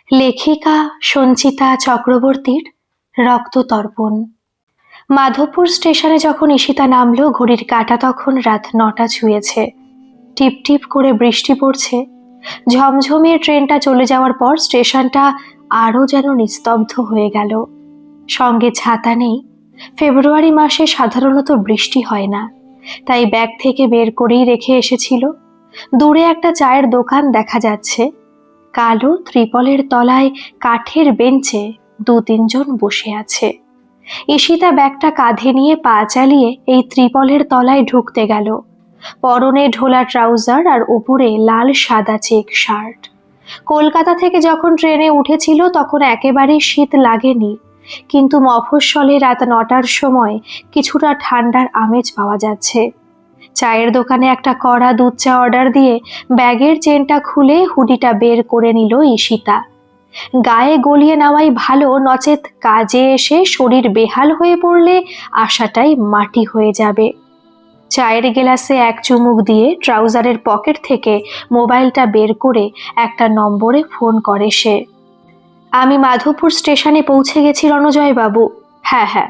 লেখিকা সঞ্চিতা চক্রবর্তীর রক্ততর্পণ। মাধবপুর স্টেশনে যখন ঈশিতা নামলো, ঘড়ির কাঁটা তখন রাত 9টা ছুঁয়েছে। টিপ টিপ করে বৃষ্টি পড়ছে। ঝমঝমিয়ে ট্রেনটা চলে যাওয়ার পর স্টেশনটা আরও যেন নিস্তব্ধ হয়ে গেল। সঙ্গে ছাতা নেই। ফেব্রুয়ারি মাসে সাধারণত বৃষ্টি হয় না, তাই ব্যাগ থেকে বের করেই রেখে এসেছিল। দূরে একটা চায়ের দোকান দেখা যাচ্ছে। কালো ত্রিপলের তলায় কাঠের বেঞ্চে 2-3 জন বসে আছে। ঈশিতা ব্যাগটা কাঁধে নিয়ে পা চালিয়ে এই ত্রিপলের তলায় ঢুকতে গেল। পরনে ঢোলা ট্রাউজার আর উপরে লাল সাদা চেক শার্ট। কলকাতা থেকে যখন ট্রেনে উঠেছিল তখন একেবারেই শীত লাগেনি, কিন্তু মফস্বলে রাত 9টার সময় কিছুটা ঠান্ডার আমেজ পাওয়া যাচ্ছে। চায়ের দোকানে একটা কড়া দুধ চা অর্ডার দিয়ে ব্যাগের চেনটা খুলে হুডিটা বের করে নিল ঈশিতা। গায়ে গলিয়ে নেওয়াই ভালো, নচেত কাজে এসে শরীর বেহাল হয়ে পড়লে আশাটাই মাটি হয়ে যাবে। চায়ের গ্লাসে এক চুমুক দিয়ে ট্রাউজারের পকেট থেকে মোবাইলটা বের করে একটা নম্বরে ফোন করে সে। আমি মাধবপুর স্টেশনে পৌঁছে গেছি রণজয় বাবু। হ্যাঁ হ্যাঁ,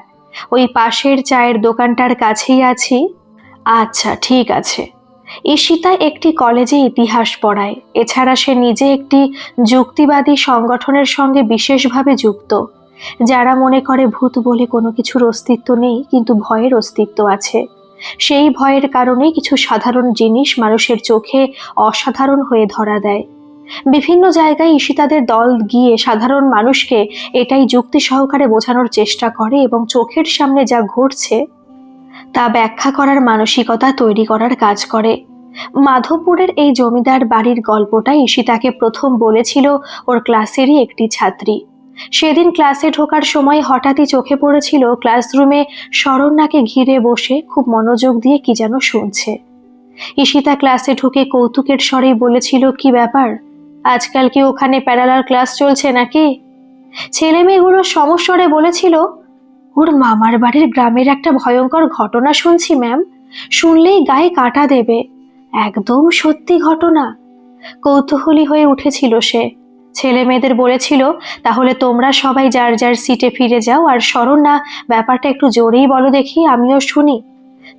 ওই পাশের চায়ের দোকানটার কাছেই আছি। আচ্ছা ঠিক আছে। ঈশিতা একটি কলেজে ইতিহাস পড়ায়। এছাড়া সে নিজে একটি যুক্তিবাদী সংগঠনের সঙ্গে বিশেষভাবে যুক্ত, যারা মনে করে ভূত বলে কোনো কিছুর অস্তিত্ব নেই, কিন্তু ভয়ের অস্তিত্ব আছে। সেই ভয়ের কারণেই কিছু সাধারণ জিনিস মানুষের চোখে অসাধারণ হয়ে ধরা দেয়। বিভিন্ন জায়গায় ঈশিতাদের দল গিয়ে সাধারণ মানুষকে এটাই যুক্তি সহকারে বোঝানোর চেষ্টা করে এবং চোখের সামনে যা ঘটছে তা ব্যাখ্যা করার মানসিকতা তৈরি করার কাজ করে। মাধবপুরের এই জমিদার বাড়ির গল্পটা ঈশিতাকে প্রথম বলেছিল ওর ক্লাসেরই একটি ছাত্রী। সেদিন ক্লাসে ঢোকার সময় হঠাৎই চোখে পড়েছিল ক্লাসরুমে শরণ্যাকে ঘিরে বসে খুব মনোযোগ দিয়ে কি যেন শুনছে। ঈশিতা ক্লাসে ঢুকে কৌতুকের স্বরেই বলেছিল, কি ব্যাপার, আজকাল কি ওখানে প্যারালাল ক্লাস চলছে নাকি? ছেলে মেয়েগুলো সমস্বরে বলেছিল, ওর মামার বাড়ির গ্রামের একটা ভয়ঙ্কর ঘটনা শুনছি ম্যাম, শুনলেই গায়ে কাঁটা দেবে। একদম সত্যি ঘটনা। কৌতূহলী হয়ে উঠেছিল সে। ছেলে মেয়েদের বলেছিল, তাহলে তোমরা সবাই যার যার সিটে ফিরে যাও, আর শরণ্যা ব্যাপারটা একটু জোরেই বলো দেখি, আমিও শুনি।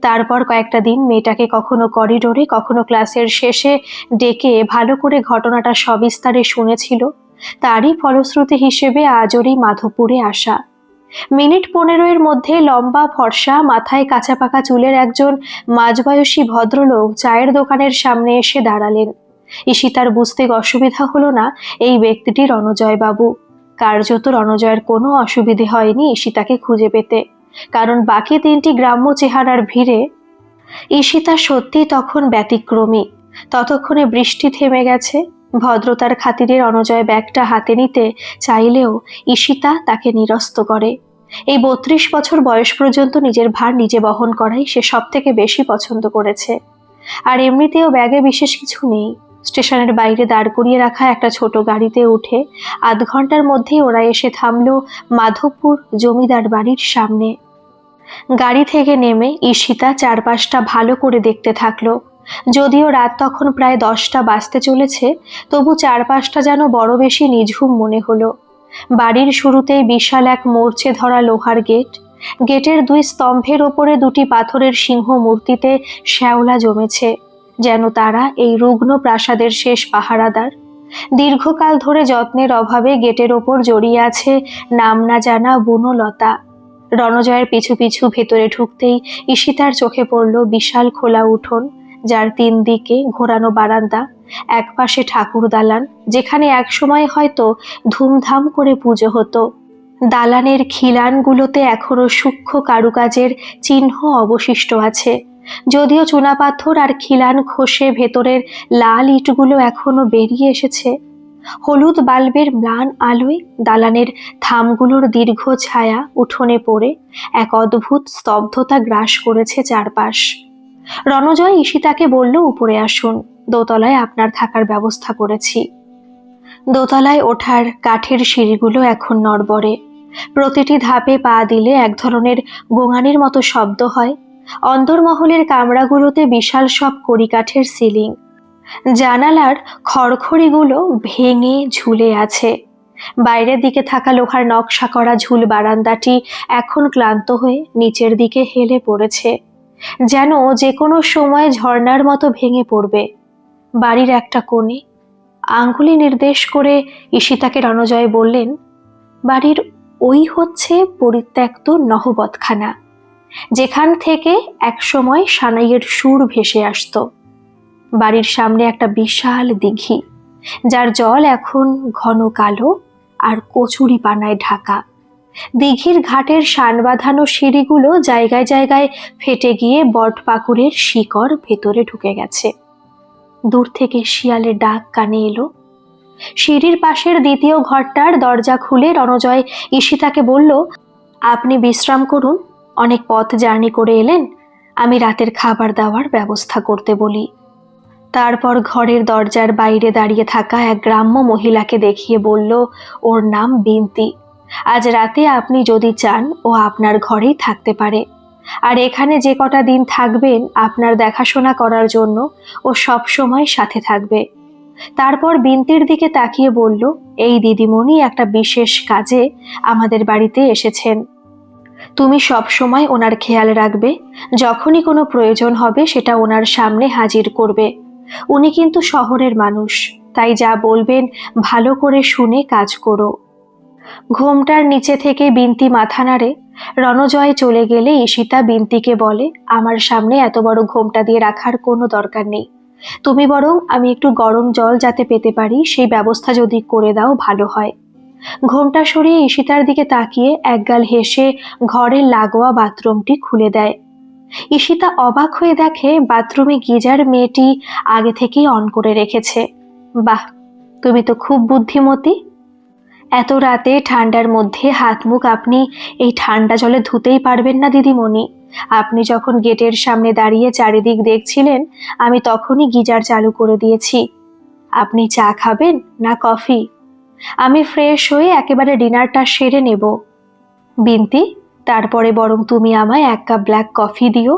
তারপর কয়েকটা দিন মেয়েটাকে কখনো করিডোরে কখনো ক্লাসের শেষে ডেকে ভালো করে ঘটনাটা সবিস্তারে শুনেছিল। তারই ফলশ্রুতি হিসেবে আজই মাধবপুরে আসা। মিনিট 15-এর মধ্যে লম্বা ফর্সা মাথায় কাঁচা পাকা চুলের একজন মাঝবয়সী ভদ্রলোক চায়ের দোকানের সামনে এসে দাঁড়ালেন। ঈশিতার বুঝতে অসুবিধা হলো না এই ব্যক্তিটি রণজয় বাবু। কার্যত রণজয়ের কোনো অসুবিধে হয়নি ঈশিতাকে খুঁজে পেতে, কারণ বাকি 3টি গ্রাম্য চেহারার ভিড়ে ঈশিতা সত্যি তখন ব্যতিক্রমী। ততক্ষণে বৃষ্টি থেমে গেছে। ভদ্রতার খাতিরে রণজয় ব্যাগটা হাতে নিতে চাইলেও ঈশিতা তাকে নিরস্ত করে। এই 32 বছর বয়স পর্যন্ত নিজের ভার নিজে বহন করাই সে সব থেকে বেশি পছন্দ করেছে। আর এমনিতেও ব্যাগে বিশেষ কিছু নেই। স্টেশনের বাইরে দাঁড় করিয়ে রাখা একটা ছোট গাড়িতে উঠে আধ ঘন্টার মধ্যেই ওরা এসে থামলো মাধবপুর জমিদার বাড়ির সামনে। গাড়ি থেকে নেমে ঈশিতা চারপাশটা ভালো করে দেখতে থাকলো। যদিও রাত তখন প্রায় 10টা বাজতে চলেছে, তবু চারপাশটা যেন বড় বেশি নিঝুম মনে হলো। বাড়ির শুরুতেই বিশাল এক মরচে ধরা লোহার গেট। গেটের 2 স্তম্ভের ওপরে 2টি পাথরের সিংহ মূর্তিতে শ্যাওলা জমেছে, যেন তারা এই রুগ্ন প্রাসাদের শেষ পাহারাদার। দীর্ঘকাল ধরে যত্নের অভাবে গেটের ওপর জড়িয়ে আছে নাম না জানা বনলতা। রণজয়ের পিছু পিছু ভেতরে ঢুকতেই ঈশিতার চোখে পড়ল বিশাল খোলা উঠোন, যার 3 দিকে ঘোরানো বারান্দা, একপাশে ঠাকুর দালান, যেখানে একসময় হয়তো ধুমধাম করে পুজো হতো। দালানের খিলানগুলোতে এখনো সূক্ষ্ম কারুকাজের চিহ্ন অবশিষ্ট আছে, যদিও চুনাপাথর আর খিলান খসে ভেতরের লাল ইটগুলো এখনো বেরিয়ে এসেছে। হলুদ বাল্বের ম্লান আলোয় দালানের থামগুলোর দীর্ঘ ছায়া উঠোনে পড়ে এক অদ্ভুত স্তব্ধতা গ্রাস করেছে চারপাশ। রণজয় ঈশিতাকে বলল, উপরে আসুন, দোতলায় আপনার থাকার ব্যবস্থা করেছি। দোতলায় ওঠার কাঠের সিঁড়িগুলো এখন নড়বড়ে। প্রতিটি ধাপে পা দিলে এক ধরনের গোঙানির মতো শব্দ হয়। অন্দরমহলের কামরাগুলোতে বিশাল সব কড়িকাঠের সিলিং। জানালার খড়খড়িগুলো ভেঙে ঝুলে আছে। বাইরের দিকে থাকা লোহার নকশা করা ঝুল বারান্দাটি এখন ক্লান্ত হয়ে নিচের দিকে হেলে পড়েছে, যেন যে কোনো সময় ঝর্ণার মতো ভেঙে পড়বে। বাড়ির একটা কোণে আঙ্গুলি নির্দেশ করে ঈশিতাকে রণজয় বললেন, বাড়ির ওই হচ্ছে পরিত্যক্ত নহবতখানা, যেখান থেকে একসময় সানাইয়ের সুর ভেসে আসতো। বাড়ির সামনে একটা বিশাল দিঘি, যার জল এখন ঘন কালো আর কচুরি পানায় ঢাকা। দিঘির ঘাটের শান বাঁধানো সিঁড়িগুলো জায়গায় জায়গায় ফেটে গিয়ে বট পাকুড়ের শিকড় ভেতরে ঢুকে গেছে। দূর থেকে শিয়ালের ডাক কানে এলো। সিঁড়ির পাশের দ্বিতীয় ঘরটার দরজা খুলে রণজয় ঈশিতাকে বলল, আপনি বিশ্রাম করুন, অনেক পথ জার্নি করে এলেন, আমি রাতের খাবার দাবার ব্যবস্থা করতে বলি। তারপর ঘরের দরজার বাইরে দাঁড়িয়ে থাকা এক গ্রাম্য মহিলাকে দেখিয়ে বলল, ওর নাম বিন্তি। আজ রাতে আপনি যদি চান ও আপনার ঘরেই থাকতে পারে, আর এখানে যে কটা দিন থাকবেন আপনার দেখাশোনা করার জন্য ও সব সময় সাথে থাকবে। তারপর বিন্তির দিকে তাকিয়ে বলল, এই দিদিমণি একটা বিশেষ কাজে আমাদের বাড়িতে এসেছেন। তুমি সব সময় ওনার খেয়াল রাখবে, যখনই কোনো প্রয়োজন হবে সেটা ওনার সামনে হাজির করবে। উনি কিন্তু শহরের মানুষ, তাই যা বলবেন ভালো করে শুনে কাজ করো। ঘোমটার নিচে থেকে বিন্তি মাথা নাড়ে। রণজয় চলে গেলে ঈশিতা বিন্তিকে বলে, আমার সামনে এত বড় ঘোমটা দিয়ে রাখার কোনো দরকার নেই, তুমি বরং আমি একটু গরম জল যাতে পেতে পারি সেই ব্যবস্থা যদি করে দাও ভালো হয়। ঘোমটা সরিয়ে ঈশিতার দিকে তাকিয়ে একগাল হেসে ঘরের লাগোয়া বাথরুমটি খুলে দেয়। ঈশিতা অবাক হয়ে দেখে বাথরুমে গিজার মেয়েটি আগে থেকেই অন করে রেখেছে। বাহ, তুমি তো খুব বুদ্ধিমতী। এত রাতে ঠান্ডার মধ্যে হাত মুখ আপনি এই ঠান্ডা জলে ধুতেই পারবেন না দিদিমণি। আপনি যখন গেটের সামনে দাঁড়িয়ে চারিদিক দেখছিলেন, আমি তখনই গিজার চালু করে দিয়েছি। আপনি চা খাবেন না কফি? আমি ফ্রেশ হয়ে একেবারে ডিনারটা সেরে নেব। বিন্তি, তারপরে বরং তুমি আমায় এক কাপ ব্ল্যাক কফি দিও।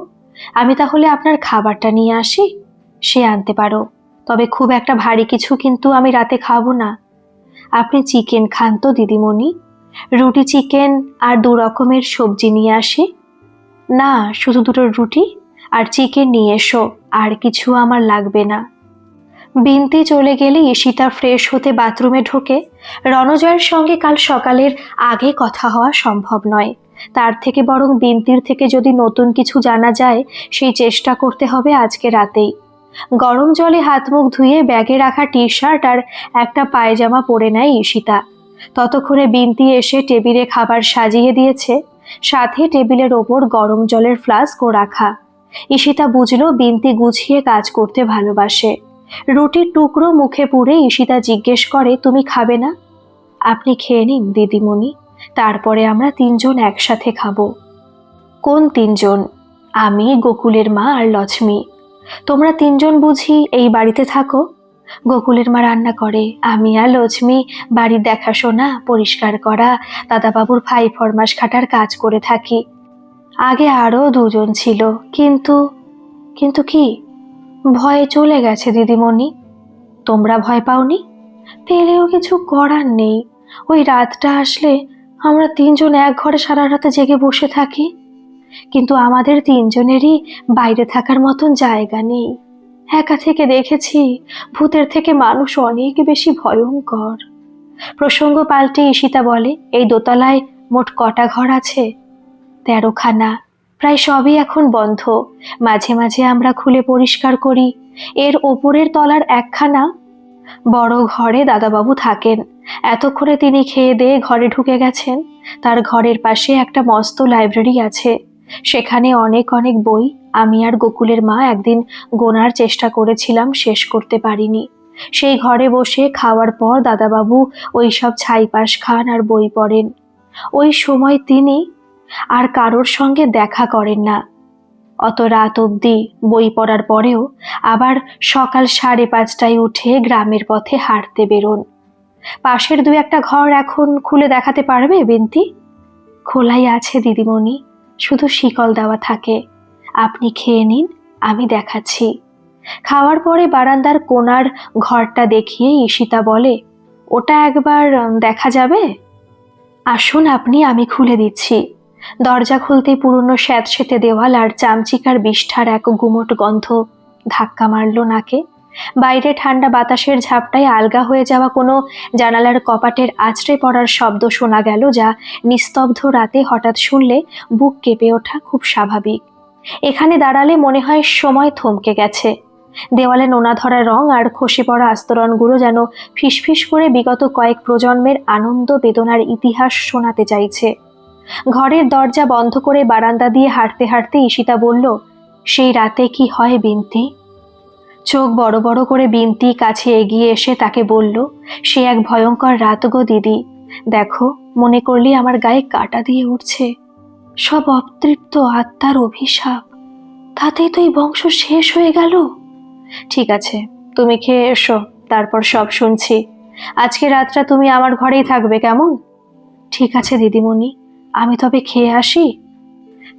আমি তাহলে আপনার খাবারটা নিয়ে আসি? সে আনতে পারো, তবে খুব একটা ভারী কিছু কিন্তু আমি রাতে খাবো না। আপনি চিকেন খান তো দিদিমণি? রুটি চিকেন আর 2 রকমের সবজি নিয়ে আসি। না, শুধু 2টো রুটি আর চিকেন নিয়ে এসো, আর কিছু আমার লাগবে না। বিন্তি চলে গেলে ঈশিতা ফ্রেশ হতে বাথরুমে ঢোকে। রণজয়ের সঙ্গে কাল সকালের আগে কথা হওয়া সম্ভব নয়, তার থেকে বরং বিন্তির থেকে যদি নতুন কিছু জানা যায় সেই চেষ্টা করতে হবে আজকে রাতেই। গরম জলে হাত মুখ ধুয়ে ব্যাগে রাখা টি শার্ট আর একটা পায়জামা পরে নেয় ঈশিতা। ততক্ষণে বিন্তি এসে টেবিলে খাবার সাজিয়ে দিয়েছে, সাথে টেবিলের ওপর গরম জলের ফ্লাস্কও রাখা। ঈশিতা বুঝল বিন্তি গুছিয়ে কাজ করতে ভালোবাসে। রুটির টুকরো মুখে পুরে ঈশিতা জিজ্ঞেস করে, তুমি খাবে না? আপনি খেয়ে নিন দিদিমণি, তারপরে আমরা 3 জন একসাথে খাবো। কোন 3 জন? আমি, গোকুলের মা আর লক্ষ্মী। তোমরা 3 জন বুঝি এই বাড়িতে থাকো? গোকুলের মা রান্না করে, আমি আর লক্ষ্মী বাড়ির দেখাশোনা, পরিষ্কার করা, দাদাবাবুর ফাই ফরমাস খাটার কাজ করে থাকি। আগে আরও 2 জন ছিল, কিন্তু কিন্তু কি? ভয়ে চলে গেছে দিদিমণি। তোমরা ভয় পাওনি? পেলেও কিছু করার নেই। ওই রাতটা আসলে আমরা 3 জন এক ঘরে সারা রাতে জেগে বসে থাকি, কিন্তু আমাদের 3 জনেরই বাইরে থাকার মতন জায়গা নেই। একা থেকে দেখেছি ভূতের থেকে মানুষ অনেক বেশি ভয়ঙ্কর। প্রসঙ্গ পাল্টে ঈশিতা বলে, এই দোতলায় মোট কটা ঘর আছে? 13খানা। প্রায় সবই এখন বন্ধ, মাঝে মাঝে আমরা খুলে পরিষ্কার করি। এর ওপরের তলার একখানা বড় ঘরে দাদাবাবু থাকেন। এতক্ষণে তিনি খেয়ে দিয়ে ঘরে ঢুকে গেছেন। তার ঘরের পাশে একটা মস্ত লাইব্রেরি আছে, সেখানে অনেক অনেক বই। আমি আর গোকুলের মা একদিন গোনার চেষ্টা করেছিলাম, শেষ করতে পারিনি। সেই ঘরে বসে খাওয়ার পর দাদাবাবু ওই সব ছাইপাশ খান আর বই পড়েন। ওই সময় তিনি আর কারোর সঙ্গে দেখা করেন না। অত রাত অবধি বই পড়ার পরেও আবার সকাল 5:30টায় উঠে গ্রামের পথে হাঁটতে বেরোন। পাশের 2-1টা ঘর এখন খুলে দেখাতে পারবে বিন্তি? খোলাই আছে দিদিমণি, শুধু শিকল দেওয়া থাকে। আপনি খেয়ে নিন, আমি দেখাচ্ছি। খাওয়ার পরে বারান্দার কোণার ঘরটা দেখিয়ে ঈশিতা বলে, ওটা একবার দেখা যাবে? আসুন আপনি, আমি খুলে দিচ্ছি। দরজা খুলতেই পুরনো স্যাঁতসেঁতে দেওয়াল আর চামচিকার বিষ্ঠার এক গুমোট গন্ধ ধাক্কা মারল নাকে। বাইরে ঠান্ডা বাতাসের ঝাপটায় আলগা হয়ে যাওয়া কোনো জানালার কপাটের আঁচড়ে পড়ার শব্দ শোনা গেল, যা নিস্তব্ধ রাতে হঠাৎ শুনলে বুক কেঁপে ওঠা খুব স্বাভাবিক। এখানে দাঁড়ালে মনে হয় সময় থমকে গেছে। দেওয়ালে নোনা ধরা রং আর খসে পড়া আস্তরণগুলো যেন ফিসফিস করে বিগত কয়েক প্রজন্মের আনন্দ বেদনার ইতিহাস শোনাতে চাইছে। ঘরের দরজা বন্ধ করে বারান্দা দিয়ে হাঁটতে হাঁটতে ঈশিতা বলল, সেই রাতে কি হয় বিন্তি? চোখ বড় বড় করে বিন্তি কাছে এগিয়ে এসে তাকে বলল, সে এক ভয়ঙ্কর রাত গো দিদি। দেখো, মনে করলে আমার গায়ে কাঁটা দিয়ে উঠছে। সব অতৃপ্ত আত্মার অভিশাপ। তাতেই তো এই বংশ শেষ হয়ে গেল। ঠিক আছে, তুমি খেয়ে এসো, তারপর সব শুনছি। আজকে রাতটা তুমি আমার ঘরেই থাকবে, কেমন? ঠিক আছে দিদিমণি, আমি তবে খেয়ে আসি।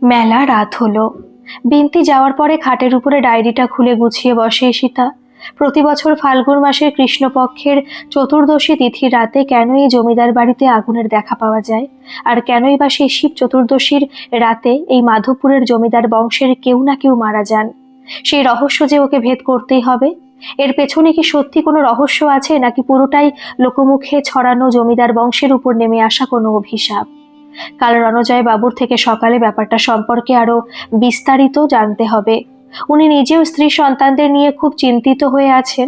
মেলা রাত হলো। বিন্তি যাওয়ার পরে খাটের উপরে ডায়েরিটা খুলে গুছিয়ে বসে ঈশিতা। প্রতি বছর ফাল্গুন মাসের কৃষ্ণপক্ষের চতুর্দশী তিথির রাতে কেন এই জমিদার বাড়িতে আগুনের দেখা পাওয়া যায়, আর কেনই বা সেই শিব চতুর্দশীর রাতে এই মাধবপুরের জমিদার বংশের কেউ না কেউ মারা যান? সেই রহস্য যে ওকে ভেদ করতেই হবে। এর পেছনে কি সত্যি কোনো রহস্য আছে, নাকি পুরোটাই লোকমুখে ছড়ানো জমিদার বংশের উপর নেমে আসা কোনো অভিশাপ? কাল রণজয় বাবুর থেকে সকালে ব্যাপারটা সম্পর্কে আরো বিস্তারিত জানতে হবে। উনি নিজেও স্ত্রী সন্তানদের নিয়ে খুব চিন্তিত হয়ে আছেন।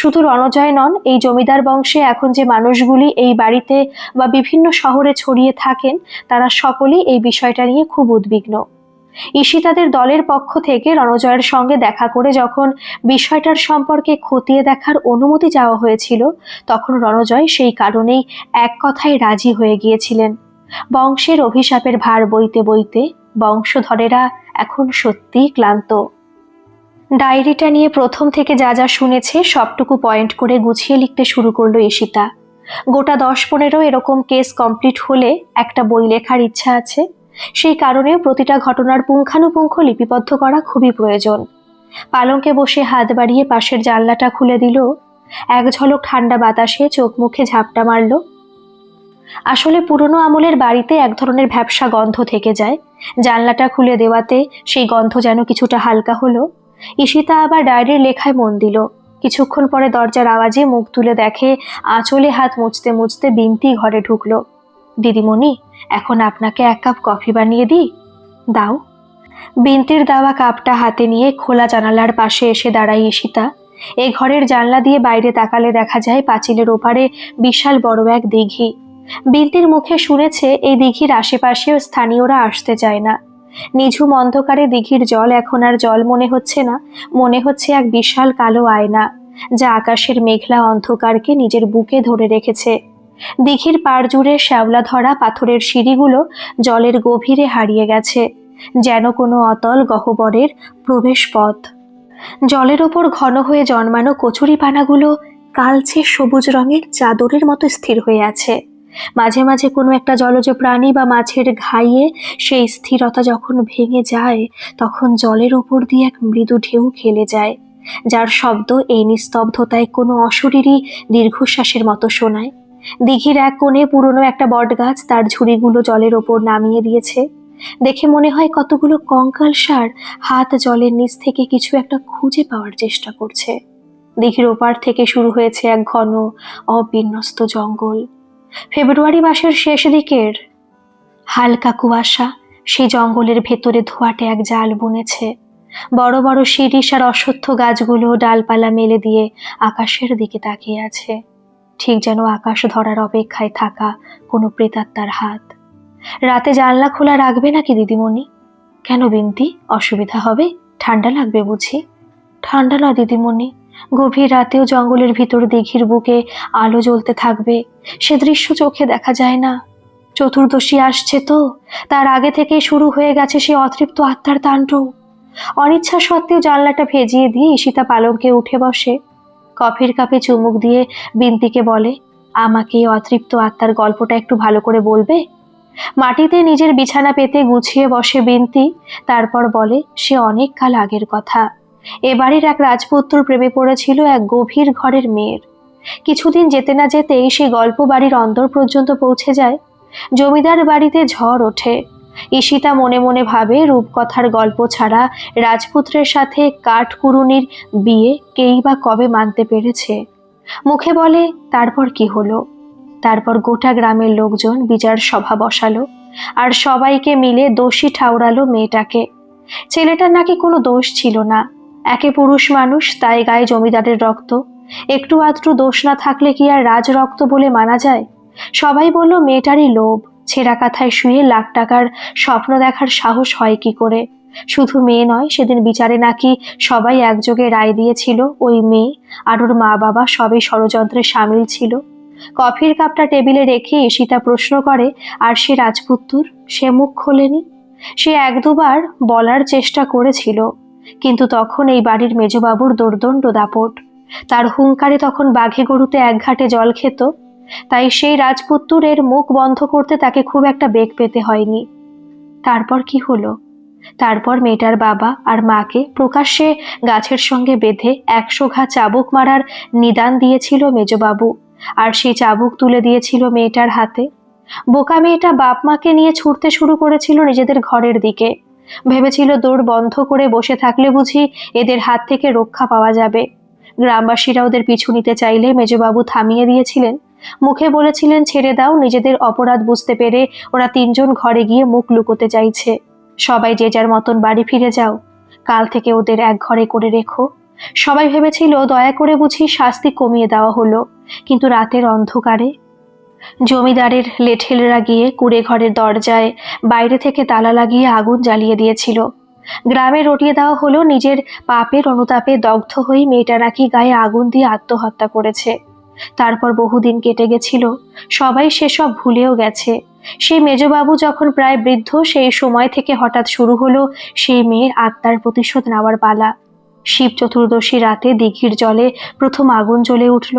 শুধু রণজয় নন, এই জমিদার বংশে এখন যে মানুষগুলি এই বাড়িতে বা বিভিন্ন শহরে ছড়িয়ে থাকেন, তারা সকলেই এই বিষয়টা নিয়ে খুব উদ্বিগ্ন। ঈশিতাদের দলের পক্ষ থেকে রণজয়ের সঙ্গে দেখা করে যখন বিষয়টার সম্পর্কে খতিয়ে দেখার অনুমতি চাওয়া হয়েছিল, তখন রণজয় সেই কারণেই এক কথায় রাজি হয়ে গিয়েছিলেন। বংশের অভিশাপের ভার বইতে বইতে বংশধরেরা এখন সত্যিই ক্লান্ত। ডায়েরিটা নিয়ে প্রথম থেকে যা যা শুনেছে সবটুকু পয়েন্ট করে গুছিয়ে লিখতে শুরু করলো ঈশিতা। গোটা 10-15 এরকম কেস কমপ্লিট হলে একটা বই লেখার ইচ্ছা আছে। সেই কারণেও প্রতিটা ঘটনার পুঙ্খানুপুঙ্খ লিপিবদ্ধ করা খুবই প্রয়োজন। পালঙ্কে বসে হাত বাড়িয়ে পাশের জানলাটা খুলে দিল। এক ঝলক ঠান্ডা বাতাসে চোখ মুখে ঝাপটা মারল। আসলে পুরনো আমলের বাড়িতে এক ধরনের ভ্যাপসা গন্ধ থেকে যায়। জানলাটা খুলে দেওয়াতে সেই গন্ধ যেন কিছুটা হালকা হলো। ঈশিতা আবার ডায়েরির লেখায় মন দিল। কিছুক্ষণ পরে দরজার আওয়াজে মুখ তুলে দেখে আঁচলে হাত মুছতে মুছতে বিন্তি ঘরে ঢুকলো। দিদিমণি, এখন আপনাকে এক কাপ কফি বানিয়ে দিই? দাও। বিন্তির দেওয়া কাপটা হাতে নিয়ে খোলা জানালার পাশে এসে দাঁড়ায় ঈশিতা। এই ঘরের জানলা দিয়ে বাইরে তাকালে দেখা যায় পাঁচিলের ওপারে বিশাল বড় এক দিঘি। বিন্তির মুখে শুনেছে এই দিঘির আশেপাশেও স্থানীয়রা আসতে চায় না। নিঝুম অন্ধকারে দিঘির জল এখন আর জল মনে হচ্ছে না, মনে হচ্ছে এক বিশাল কালো আয়না, যা আকাশের মেঘলা অন্ধকারকে নিজের বুকে ধরে রেখেছে। দিঘির পাড় জুড়ে শ্যাওলা ধরা পাথরের সিঁড়িগুলো জলের গভীরে হারিয়ে গেছে, যেন কোনো অতল গহ্বরের প্রবেশ পথ। জলের ওপর ঘন হয়ে জন্মানো কচুরিপানাগুলো কালচে সবুজ রঙের চাদরের মতো স্থির হয়ে আছে। মাঝে মাঝে কোনো একটা জলজ প্রাণী বা মাছের ঘাইয়ে সেই স্থিরতা যখন ভেঙে যায়, তখন জলের ওপর দিয়ে এক মৃদু ঢেউ খেলে যায়, যার শব্দ এই নিস্তব্ধতায় কোনো অশরীরী দীর্ঘশ্বাসের মতো শোনায়। দিঘির এক কোণে পুরনো একটা বটগাছ তার ঝুড়িগুলো জলের ওপর নামিয়ে দিয়েছে। দেখে মনে হয় কতগুলো কঙ্কালসার হাত জলের নিচ থেকে কিছু একটা খুঁজে পাওয়ার চেষ্টা করছে। দিঘির ওপার থেকে শুরু হয়েছে এক ঘন অবিন্যস্ত জঙ্গল। ফেব্রুয়ারি মাসের শেষ দিকের হালকা কুয়াশা সেই জঙ্গলের ভেতরে ধোঁয়াটে এক জাল বুনেছে। বড় বড় শিরীষ আর অশ্বত্থ গাছগুলো ডালপালা মেলে দিয়ে আকাশের দিকে তাকিয়ে আছে, ঠিক যেন আকাশ ধরার অপেক্ষায় থাকা কোনো প্রেতাত্মার হাত। রাতে জানলা খোলা রাখবে নাকি দিদিমণি? কেন বিন্তি, অসুবিধা হবে? ঠান্ডা লাগবে বুঝি? ঠান্ডা না দিদিমণি, গভীর রাতেও জঙ্গলের ভিতর দিঘির বুকে আলো জ্বলতে থাকবে, সে দৃশ্য চোখে দেখা যায় না। চতুর্দশী আসছে তো, তার আগে থেকে শুরু হয়ে গেছে সে অতৃপ্ত আত্মার তাণ্ডব। অনিচ্ছা সত্ত্বেও জানলাটা ভেজিয়ে দিয়ে ঈশিতা পালঙ্কে উঠে বসে। কফির কাপে চুমুক দিয়ে বিন্তিকে বলে, আমাকে এই অতৃপ্ত আত্মার গল্পটা একটু ভালো করে বলবে? মাটিতে নিজের বিছানা পেতে গুছিয়ে বসে বিন্তি। তারপর বলে সে অনেক কাল আগের কথা। এ বাড়ির এক রাজপুত্র প্রেমে পড়েছিল এক গভীর ঘরের মেয়ের। কিছুদিন যেতে না যেতেই সেই গল্প বাড়ির অন্দর পর্যন্ত পৌঁছে যায়। জমিদার বাড়িতে ঝড় ওঠে। ঈশিতা মনে মনে ভাবে রূপকথার গল্প ছাড়া রাজপুত্রের সাথে কাঠকুড়ুনির বিয়ে কেই বা কবে মানতে পেরেছে। মুখে বলে তারপর কি হলো। তারপর গোটা গ্রামের লোকজন বিচার সভা বসালো আর সবাইকে মিলে দোষী ঠাউরালো মেয়েটাকে। ছেলেটার নাকি কোনো দোষ ছিল না, একে পুরুষ মানুষ তাই গায়ে জমিদারের রক্ত। একটু আধটু দোষ না থাকলে কি আর রাজ রক্ত বলে মানা যায়? সবাই বলল মেয়েটারই লোভ, ছেঁড়া কাঁথায় শুয়ে লাখ টাকার স্বপ্ন দেখার সাহস হয় কি করে। শুধু মেয়ে নয়, সেদিন বিচারে নাকি সবাই একযোগে রায় দিয়েছিল ওই মেয়ে আর ওর মা বাবা সবই ষড়যন্ত্রে সামিল ছিল। কফির কাপটা টেবিলে রেখে ঈশিতা প্রশ্ন করে, আর সে রাজপুত্তুর, সে মুখ খোলেনি? সে এক দুবার বলার চেষ্টা করেছিল, কিন্তু তখন এই বাড়ির মেজবাবুর দোর্দণ্ড দাপট। তার হুঙ্কারে তখন বাঘে গরুতে এক ঘাটে জল খেত। তাই সেই রাজপুত্তুরের মুখ বন্ধ করতে তাকে খুব একটা বেগ পেতে হয়নি। তারপর কি হলো? তারপর মেয়েটার বাবা আর মাকে প্রকাশ্যে গাছের সঙ্গে বেঁধে 100 ঘা চাবুক মারার নিদান দিয়েছিল মেজবাবু, আর সেই চাবুক তুলে দিয়েছিল মেয়েটার হাতে। বোকা মেয়েটা বাপ মাকে নিয়ে ছুটতে শুরু করেছিল নিজেদের ঘরের দিকে। ভেবেছিল দৌড় বন্ধ করে বসে থাকলে বুঝি এদের হাত থেকে রক্ষা পাওয়া যাবে। গ্রামবাসীরা ওদের পিছু নিতে চাইলে মেজবাবু থামিয়ে দিয়েছিলেন। মুখে বলেছিলেন ছেড়ে দাও, নিজেদের অপরাধ বুঝতে পেরে ওরা 3 জন ঘরে গিয়ে মুখ লুকোতে চাইছে। সবাই যে যার মতন বাড়ি ফিরে যাও, কাল থেকে ওদের এক ঘরে করে রেখো। সবাই ভেবেছিল দয়া করে বুঝি শাস্তি কমিয়ে দেওয়া হলো, কিন্তু রাতের অন্ধকারে জমিদারের লেঠেলরা গিয়ে কুড়ে ঘরের দরজায় বাইরে থেকে তালা লাগিয়ে আগুন জ্বালিয়ে দিয়েছিল। গ্রামে রটিয়ে দেওয়া হলো নিজের পাপের অনুতাপে দগ্ধ হয়ে মেয়েটা নাকি গায়ে আগুন দিয়ে আত্মহত্যা করেছে। তারপর বহুদিন কেটে গেছিল, সবাই সেসব ভুলেও গেছে। সেই মেজবাবু যখন প্রায় বৃদ্ধ, সেই সময় থেকে হঠাৎ শুরু হলো সেই মেয়ের আত্মার প্রতিশোধ নেওয়ার পালা। শিব চতুর্দশী রাতে দিঘির জলে প্রথম আগুন জ্বলে উঠল।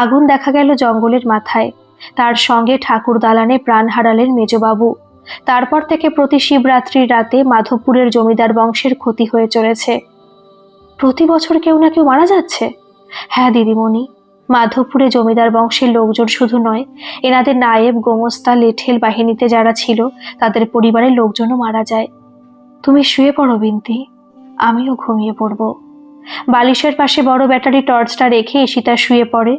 আগুন দেখা গেল জঙ্গলের মাথায়। তার সঙ্গে ঠাকুর দালানে প্রাণ হারালেন মেজবাবু। তারপর থেকে প্রতি শিবরাত্রির রাতে মাধবপুরের জমিদার বংশের ক্ষতি হয়ে চলেছে। প্রতি বছর কেউ না কেউ মারা যাচ্ছে। হ্যাঁ দিদিমণি, মাধবপুরে জমিদার বংশের লোকজন শুধু নয়, এনাদের নায়েব, গোমস্তা, লেঠেল বাহিনীতে যারা ছিল তাদের পরিবারের লোকজনও মারা যায়। তুমি শুয়ে পড়ো বিন্তি, আমিও ঘুমিয়ে পড়ব। বালিশের পাশে বড় ব্যাটারি টর্চটা রেখে ঈশিতা শুয়ে পড়ে।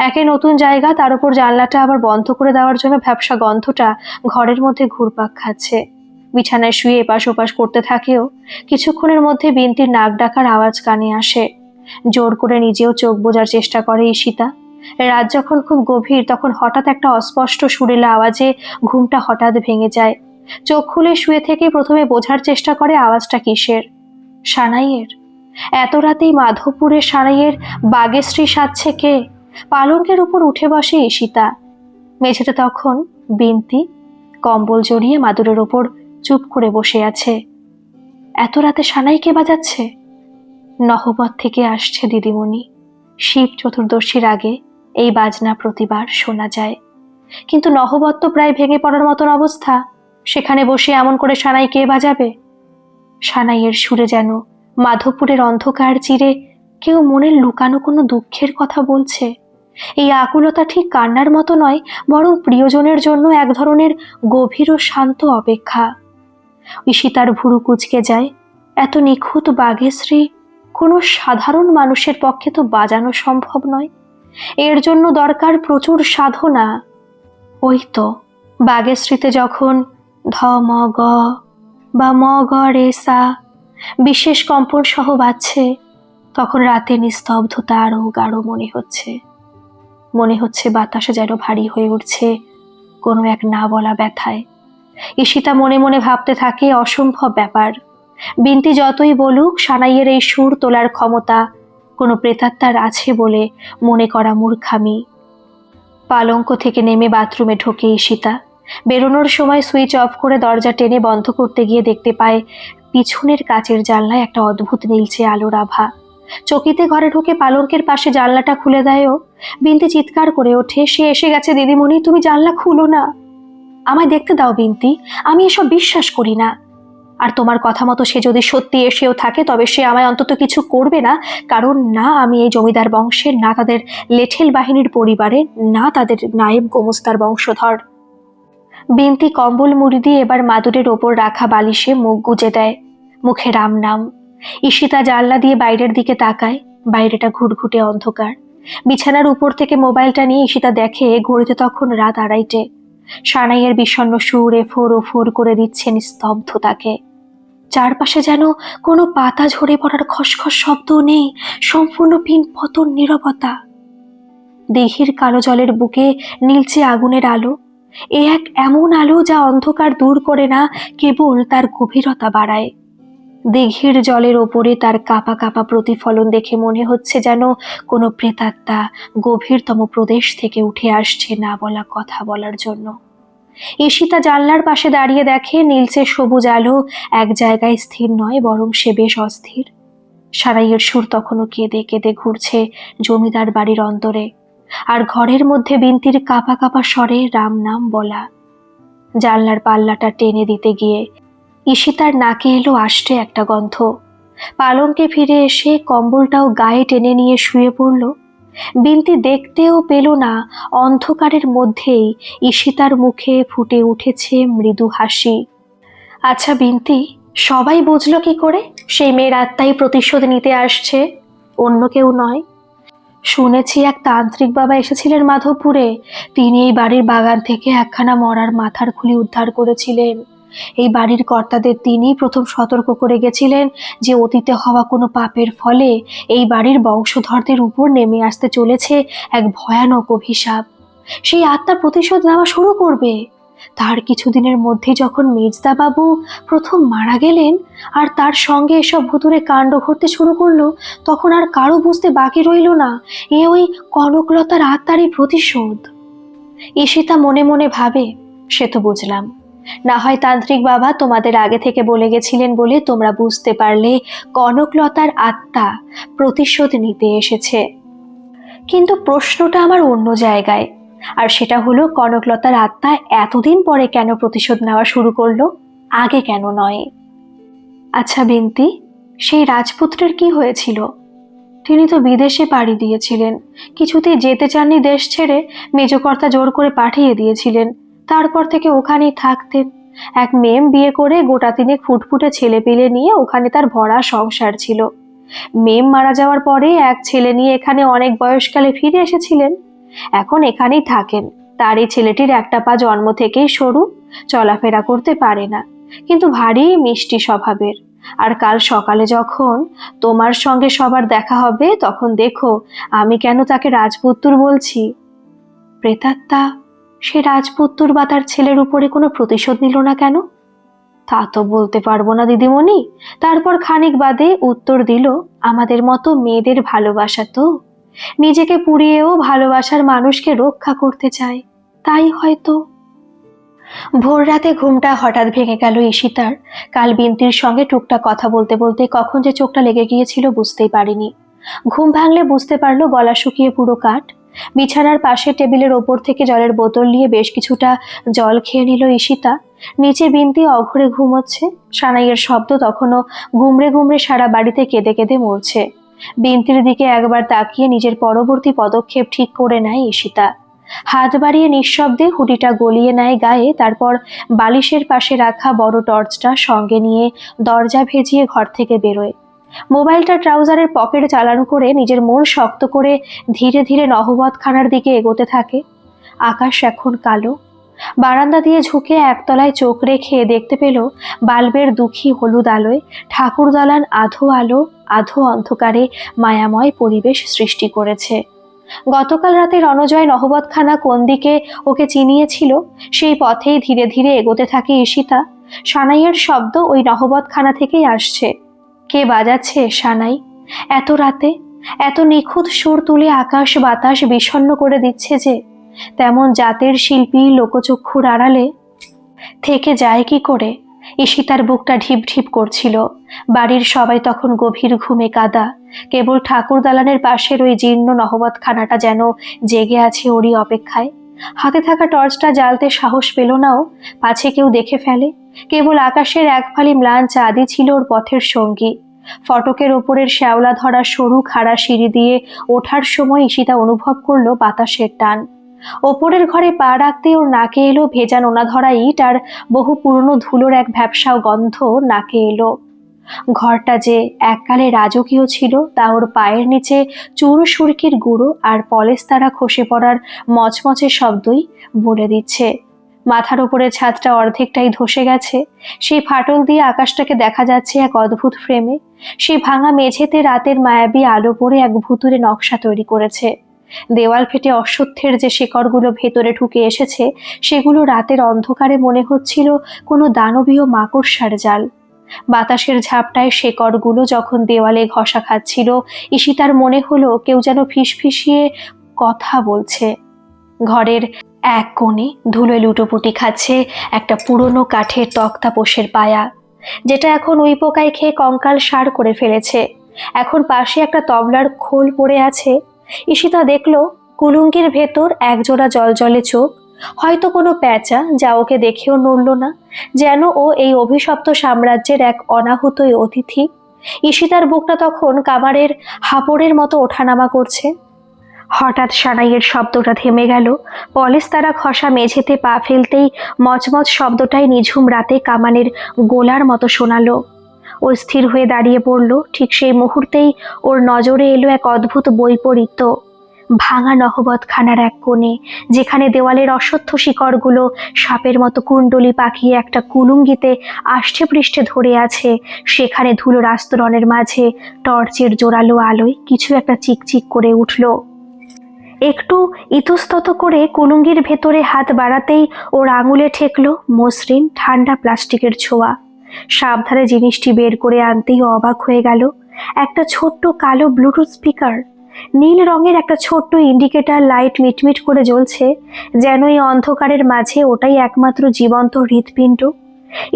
একে নতুন জায়গা, তার উপর জানলাটা আবার বন্ধ করে দেওয়ার জন্য ভ্যাপসা গন্ধটা ঘরের মধ্যে ঘুরপাক খাচ্ছে। বিছানায় শুয়ে এপাশ ওপাশ করতে থাকেও। কিছুক্ষণের মধ্যে বিন্তির নাক ডাকার আওয়াজ কানে আসে। জোর করে নিজেও চোখ বোঝার চেষ্টা করে ঈশিতা। রাত যখন খুব গভীর, তখন হঠাৎ একটা অস্পষ্ট সুরেলা আওয়াজে ঘুমটা হঠাৎ ভেঙে যায়। চোখ খুলে শুয়ে থেকে প্রথমে বোঝার চেষ্টা করে আওয়াজটা কিসের। সানাইয়ের। এত রাতেই মাধবপুরের সানাইয়ের বাগেশ্রী সাজছে কে? পালঙ্কের উপর উঠে বসে ঈশিতা। মেঝেতে তখন বিন্তি কম্বল জড়িয়ে মাদুরের ওপর চুপ করে বসে আছে। এত রাতে সানাই কে বাজাচ্ছে? নহবত থেকে আসছে দিদিমণি। শিব চতুর্দশীর আগে এই বাজনা প্রতিবার শোনা যায়। কিন্তু নহবত তো প্রায় ভেঙে পড়ার মতন অবস্থা, সেখানে বসে এমন করে সানাই কে বাজাবে? সানাইয়ের সুরে যেন মাধবপুরের অন্ধকার চিরে কেউ মনের লুকানো কোনো দুঃখের কথা বলছে। এই আকুলতা ঠিক কান্নার মতো নয়, বরং প্রিয়জনের জন্য এক ধরনের গভীর ও শান্ত অপেক্ষা। ঈশিতার ভুরু কুঁচকে যায়। এত নিখুঁত বাগেশ্রী কোনো সাধারণ মানুষের পক্ষে তো বাজানো সম্ভব নয়। এর জন্য দরকার প্রচুর সাধনা। ওই তো বাগেশ্রীতে যখন ধ ম গ বা ম গ রে সা বিশেষ কম্পন সহ বাজছে, তখন রাতে নিস্তব্ধতা আরো গাঢ় মনে হচ্ছে। মনে হচ্ছে বাতাসে যেন ভারী হয়ে উঠছে কোনো এক না বলা ব্যথায়। ঈশিতা মনে মনে ভাবতে থাকে অসম্ভব ব্যাপার। বিন্তি যতই বলুক, সানাইয়ের এই সুর তোলার ক্ষমতা কোনো প্রেতাত্মার আছে বলে মনে করা মূর্খামি। পালঙ্ক থেকে নেমে বাথরুমে ঢোকে ঈশিতা। বেরোনোর সময় সুইচ অফ করে দরজা টেনে বন্ধ করতে গিয়ে দেখতে পায় পিছনের কাচের জানলায় একটা অদ্ভুত নীলচে আলোর আভা। চকিতে ঘরে ঢুকে পালঙ্কের পাশে জানলাটা খুলে দেয়ও। বিন্তি চিৎকার করে ওঠে, সে এসে গেছে দিদিমণি, তুমি জানলা খুলো না। আমায় দেখতে দাও বিন্তি, আমি এসব বিশ্বাস করি না। আর তোমার কথা মতো সে যদি সত্যি এসেও থাকে তবে সে আমায় অন্তত কিছু করবে না, কারণ না আমি এই জমিদার বংশের, না তাদের লেঠেল বাহিনীর পরিবারের, না তাদের নায়েব গোমস্তার বংশধর। বিন্তি কম্বল মুড়ি দিয়ে এবার মাদুরের ওপর রাখা বালিশে মুখ গুজে দেয়, মুখে রাম নাম। ঈশিতা জানলা দিয়ে বাইরের দিকে তাকায়, বাইরেটা ঘুটঘুটে অন্ধকার। বিছানার উপর থেকে মোবাইলটা নিয়ে ঈশিতা দেখে ঘড়িতে তখন রাত 2:30। সানাইয়ের বিষণ্ণ সুর এফোর ওফোর করে দিচ্ছেন স্তব্ধতাকে। চারপাশে যেন কোনো পাতা ঝরে পড়ার খসখস শব্দও নেই, সম্পূর্ণ পিনপতন নীরবতা। দিঘির কালো জলের বুকে নীলচে আগুনের আলো, এ এক এমন আলো যা অন্ধকার দূর করে না, কেবল তার গভীরতা বাড়ায়। দিঘির জলের ওপরে তার কাঁপা কাঁপা প্রতিফলন দেখে মনে হচ্ছে যেন কোনো প্রেতাত্মা গভীরতম প্রদেশ থেকে উঠে আসছে না বলা কথা বলার জন্য। ঈশিতা জানলার পাশে দাঁড়িয়ে দেখে নীলচে সবুজ আলো এক জায়গায় স্থির নয়, বরং সে বেশ অস্থির। সারাইয়ের সুর তখনও কেঁদে কেঁদে ঘুরছে জমিদার বাড়ির অন্তরে, আর ঘরের মধ্যে বিন্তির কাঁপা কাঁপা স্বরে রাম নাম বলা। জানলার পাল্লাটা টেনে দিতে গিয়ে ঈশিতার নাকে এলো আষ্টে একটা গন্ধ। পালঙ্কে ফিরে এসে কম্বলটাও গায়ে টেনে নিয়ে শুয়ে পড়ল। বিন্তি দেখতেও পেল না অন্ধকারের মধ্যেই ঈশিতার মুখে ফুটে উঠেছে মৃদু হাসি। আচ্ছা বিন্তি, সবাই বুঝলো কি করে সেই মেয়ের আত্মাই প্রতিশোধ নিতে আসছে, অন্য কেউ নয়? শুনেছি এক তান্ত্রিক বাবা এসেছিলেন মাধবপুরে, তিনি এই বাড়ির বাগান থেকে একখানা মরার মাথার খুলি উদ্ধার করেছিলেন। এই বাড়ির কর্তাদের তিনি প্রথম সতর্ক করে গেছিলেন যে অতীতে হওয়া কোনো পাপের ফলে এই বাড়ির বংশধরদের উপর নেমে আসতে চলেছে এক ভয়ানক অভিশাপ। সেই আত্মা প্রতিশোধ নেওয়া শুরু করবে। তার কিছুদিনের মধ্যে যখন মেজদা বাবু প্রথম মারা গেলেন আর তার সঙ্গে এসব ভুতুড়ে কাণ্ড ঘটতে শুরু করলো, তখন আর কারো বুঝতে বাকি রইল না এ ওই কনকলতার আত্মারই প্রতিশোধ। ঈশিতা মনে মনে ভাবে, সে তো বুঝলাম, না হয় তান্ত্রিক বাবা তোমাদের আগে থেকে বলে গেছিলেন বলে তোমরা বুঝতে পারলে কনকলতার আত্মা প্রতিশোধ নিতে এসেছে। কিন্তু প্রশ্নটা আমার অন্য জায়গায়, আর সেটা হলো কনকলতার আত্মা এতদিন পরে কেন প্রতিশোধ নেওয়া শুরু করলো, আগে কেন নয়? আচ্ছা বিন্তি, সেই রাজপুত্রের কি হয়েছিল? তিনি তো বিদেশে পাড়ি দিয়েছিলেন, কিছুতেই যেতে চাননি দেশ ছেড়ে, মেজকর্তা জোর করে পাঠিয়ে দিয়েছিলেন। তারপর থেকে ওখানেই থাকতেন। এক মেম বিয়ে করে গোটা তিনেক ফুটফুটে ছেলে পেলে নিয়ে ওখানে তার ভরা সংসার ছিল। মেম মারা যাওয়ার পরে এক ছেলে নিয়ে এখানে অনেক বয়সকালে ফিরে এসেছিলেন, এখন এখানেই থাকেন। তার এই ছেলেটির একটা পা জন্ম থেকেই সরু, চলাফেরা করতে পারে না, কিন্তু ভারী মিষ্টি স্বভাবের। আর কাল সকালে যখন তোমার সঙ্গে সবার দেখা হবে তখন দেখো আমি কেন তাকে রাজপুত্তুর বলছি। প্রেতাত্মা সে রাজপুত্তুর বা তার ছেলের উপরে কোনো প্রতিশোধ নিল না কেন? তা তো বলতে পারবো না দিদিমণি। তারপর খানিক বাদে উত্তর দিল, আমাদের মতো মেয়েদের ভালোবাসা তো নিজেকে পুড়িয়েও ভালোবাসার মানুষকে রক্ষা করতে চায়, তাই হয়তো। ভোর রাতে ঘুমটা হঠাৎ ভেঙে গেল ঈশিতার। কাল বিন্তির সঙ্গে টুকটাক কথা বলতে বলতে কখন যে চোখটা লেগে গিয়েছিল বুঝতেই পারিনি। ঘুম ভাঙলে বুঝতে পারলো গলা শুকিয়ে পুরো কাঠ। বিছানার পাশে টেবিলের ওপর থেকে জলের বোতল নিয়ে বেশ কিছুটা জল খেয়ে নিল ঈশিতা। নিচে বিন্তি অঘরে ঘুমোচ্ছে। সানাইয়ের শব্দ তখনও গুমড়ে গুমড়ে সারা বাড়িতে কেঁদে কেঁদে মরছে। বিন্তির দিকে একবার তাকিয়ে নিজের পরবর্তী পদক্ষেপ ঠিক করে নেয় ঈশিতা। হাত বাড়িয়ে নিঃশব্দে হুডিটা গলিয়ে নেয় গায়ে, তারপর বালিশের পাশে রাখা বড় টর্চটা সঙ্গে নিয়ে দরজা ভেজিয়ে ঘর থেকে বেরোয়। মোবাইলটা ট্রাউজারের পকেটে চালান করে নিজের মন শক্ত করে ধীরে ধীরে নহবতখানার দিকে এগোতে থাকে। আকাশ এখন কালো। বারান্দা দিয়ে ঝুঁকে একতলায় চোখ রেখে দেখতে পেল বাল্বের দুঃখী হলুদ আলোয় ঠাকুর দালান আধো আলো আধো অন্ধকারে মায়াময় পরিবেশ সৃষ্টি করেছে। গতকাল রাতে রণজয় নহবতখানা কোন দিকে ওকে চিনিয়েছিল সেই পথেই ধীরে ধীরে এগোতে থাকে ঈশিতা। সানাইয়ের শব্দ ওই নহবতখানা থেকেই আসছে। কে বাজাচ্ছে সানাই এত রাতে? এত নিখুঁত সুর তুলে আকাশ বাতাস বিষণ্ণ করে দিচ্ছে যে, তেমন জাতের শিল্পী লোকচক্ষুর আড়ালে থেকে যায় কি করে? ঈশিতার বুকটা ঢিপ ঢিপ করছিল। বাড়ির সবাই তখন গভীর ঘুমে কাদা। কেবল ঠাকুর দালানের পাশের ওই জীর্ণ নহবতখানাটা যেন জেগে আছে ওরই অপেক্ষায়। হাতে থাকা টর্চটা জ্বালতে সাহস পেল নাও, পাছে কেউ দেখে ফেলে। কেবল আকাশের এক ফালি ম্লান চাঁদই ছিল ওর পথের সঙ্গী। ফটকের ওপরের শ্যাওলা ধরা সরু খাড়া সিঁড়ি দিয়ে ওঠার সময় ঈশিতা অনুভব করলো বাতাসের টান। ওপরের ঘরে পা রাখতেই ওর নাকে এলো ভেজা নোনা ধরা ইট আর বহু পুরনো ধুলোর এক ভ্যাপসাও গন্ধ নাকে এলো। ঘরটা যে এককালে রাজকীয় ছিল তা ওর পায়ের নিচে চুন সুরকির গুঁড়ো আর পলেস্তারা খসে পড়ার মচমচে শব্দই বলে দিচ্ছে। মাথার ওপরে ছাদটা অর্ধেকটাই ধসে গেছে। সেই ফাটল দিয়ে আকাশটাকে দেখা যাচ্ছে এক অদ্ভুত ফ্রেমে। সেই ভাঙা মেঝেতে রাতের মায়াবী আলো পড়ে এক ভুতুড়ে নকশা তৈরি করেছে। দেওয়াল ফেটে অশ্বত্থের যে শিকড়গুলো ভেতরে ঢুকে এসেছে, সেগুলো রাতের অন্ধকারে মনে হচ্ছিল কোনো দানবীয় মাকড়সার জাল। বাতাসের ঝাপটায় শেকড়গুলো যখন দেওয়ালে ঘষা খাচ্ছিল, ঈশিতার মনে হলো কেউ যেন ফিসফিসিয়ে কথা বলছে। ঘরের এক কোণে ধুলোয় লুটোপুটি খাচ্ছে একটা পুরনো কাঠের তক্তাপোশের পায়া, যেটা এখন উই পোকায় খেয়ে কঙ্কাল সার করে ফেলেছে। এখন পাশে একটা তবলার খোল পড়ে আছে। ঈশিতা দেখলো কুলুঙ্গির ভেতর একজোড়া জলজলে চোখ, হয়তো কোনো প্যাঁচা, যা ওকে দেখেও নড়ল না, যেন ও এই অভিশপ্ত সাম্রাজ্যের এক অনাহুতই অতিথি। ঈশিতার বুকটা তখন কামারের হাপড়ের মতো ওঠানামা করছে। হঠাৎ সানাইয়ের শব্দটা থেমে গেল। পলেস্তারা খসা মেঝেতে পা ফেলতেই মচমচ শব্দটাই নিঝুম রাতে কামানের গোলার মতো শোনালো। ও স্থির হয়ে দাঁড়িয়ে পড়ল। ঠিক সেই মুহূর্তেই ওর নজরে এলো এক অদ্ভুত বৈপরীত্য। ভাঙা নহবতখানার এক কোণে, যেখানে দেওয়ালের অশ্বত্থ শিকড়গুলো সাপের মতো কুণ্ডলি পাকিয়ে একটা কুলুঙ্গিতে আষ্টে পৃষ্ঠে ধরে আছে, সেখানে ধুলোর আস্তরণের মাঝে টর্চের জোরালো আলোয় কিছু একটা চিকচিক করে উঠল। একটু ইতস্তত করে কুলুঙ্গির ভেতরে হাত বাড়াতেই ওর আঙুলে ঠেকলো মসৃণ ঠান্ডা প্লাস্টিকের ছোঁয়া। সাবধানে জিনিসটি বের করে আনতেই অবাক হয়ে গেল। একটা ছোট্ট কালো ব্লুটুথ স্পিকার। নীল রঙের একটা ছোট্ট ইন্ডিকেটর লাইট মিটমিট করে জ্বলছে, যেন এই অন্ধকারের মাঝে ওটাই একমাত্র জীবন্ত হৃৎপিণ্ড।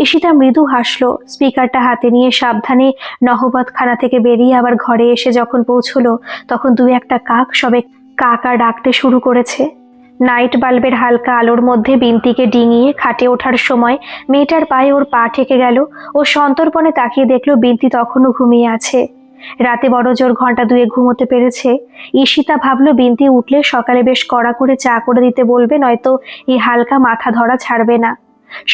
ঈশিতা মৃদু হাসলো। স্পিকারটা হাতে নিয়ে সাবধানে নহবতখানা থেকে বেরিয়ে আবার ঘরে এসে যখন পৌঁছলো, তখন দু একটা কাক সবে কাকা ডাকতে শুরু করেছে। নাইট বাল্বের হালকা আলোর মধ্যে বিন্তিকে ডিঙিয়ে খাটে ওঠার সময় মেয়েটার পায়ে ওর পা ঠেকে গেল। ও সন্তর্পণে তাকিয়ে দেখলো বিন্তি তখনও ঘুমিয়ে আছে। রাতে বড় জোর ঘন্টা দুয়ে ঘুমোতে পেরেছে। ঈশিতা ভাবলো বিন্তি উঠলে সকালে বেশ কড়া করে চা করে দিতে বলবে, নয়তো এই হালকা মাথা ধরা ছাড়বে না।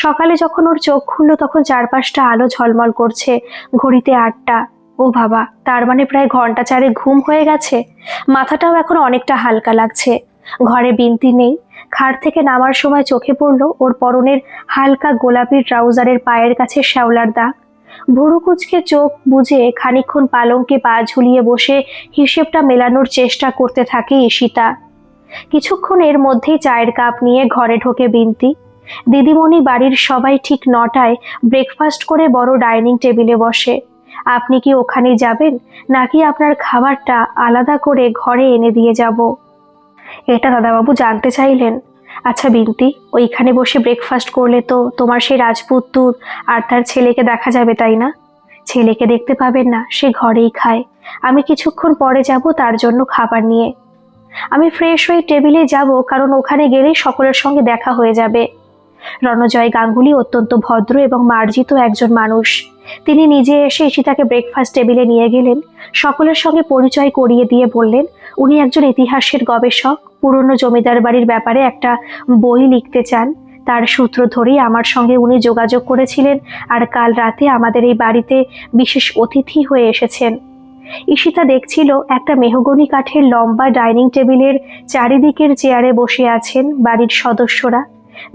সকালে যখন ওর চোখ খুললো তখন চারপাশটা আলো ঝলমল করছে। ঘড়িতে 8টা। ও বাবা, তার মানে প্রায় ঘন্টা চারে ঘুম হয়ে গেছে। মাথাটাও এখন অনেকটা হালকা লাগছে। ঘরে বিন্তি নেই। খাট থেকে নামার সময় চোখে পড়লো ওর পরনের হালকা গোলাপি ট্রাউজারের পায়ের কাছে শ্যাওলার দাগ। ভুরু কুঁচকে চোখ বুজে খানিকক্ষণ পালঙ্কে পা ঝুলিয়ে বসে হিসেবটা মেলানোর চেষ্টা করতে থাকে ঈশিতা। কিছুক্ষণ এর মধ্যেই চায়ের কাপ নিয়ে ঘরে ঢোকে বিন্তি। দিদিমণি বাড়ির সবাই ঠিক 9টায় ব্রেকফাস্ট করে বড় ডাইনিং টেবিলে বসে। আপনি কি ওখানে যাবেন, নাকি আপনার খাবারটা আলাদা করে ঘরে এনে দিয়ে যাব? এটা দাদাবাবু জানতে চাইলেন। আচ্ছা বিন্তি, ওইখানে বসে ব্রেকফাস্ট করলে তো তোমার সেই রাজপুত্তুর আর তার ছেলেকে দেখা যাবে, তাই না? ছেলেকে দেখতে পাবেন না, সে ঘরেই খায়। আমি কিছুক্ষণ পরে যাব তার জন্য খাবার নিয়ে। আমি ফ্রেশ হয়ে টেবিলে যাব, কারণ ওখানে গেলেই সকলের সঙ্গে দেখা হয়ে যাবে। রণজয় গাঙ্গুলি অত্যন্ত ভদ্র এবং মার্জিত একজন মানুষ। তিনি নিজে এসে ঈশিতাকে ব্রেকফাস্ট টেবিলে নিয়ে গেলেন। সকলের সঙ্গে পরিচয় করিয়ে দিয়ে বললেন, উনি একজন ইতিহাসের গবেষক, পুরনো জমিদার বাড়ির ব্যাপারে একটা বই লিখতে চান। তার সূত্র ধরেই আমার সঙ্গে উনি যোগাযোগ করেছিলেন, আর কাল রাতে আমাদের এই বাড়িতে বিশেষ অতিথি হয়ে এসেছেন। ঈশিতা দেখছিল একটা মেহগনি কাঠের লম্বা ডাইনিং টেবিলের চারিদিকের চেয়ারে বসে আছেন বাড়ির সদস্যরা।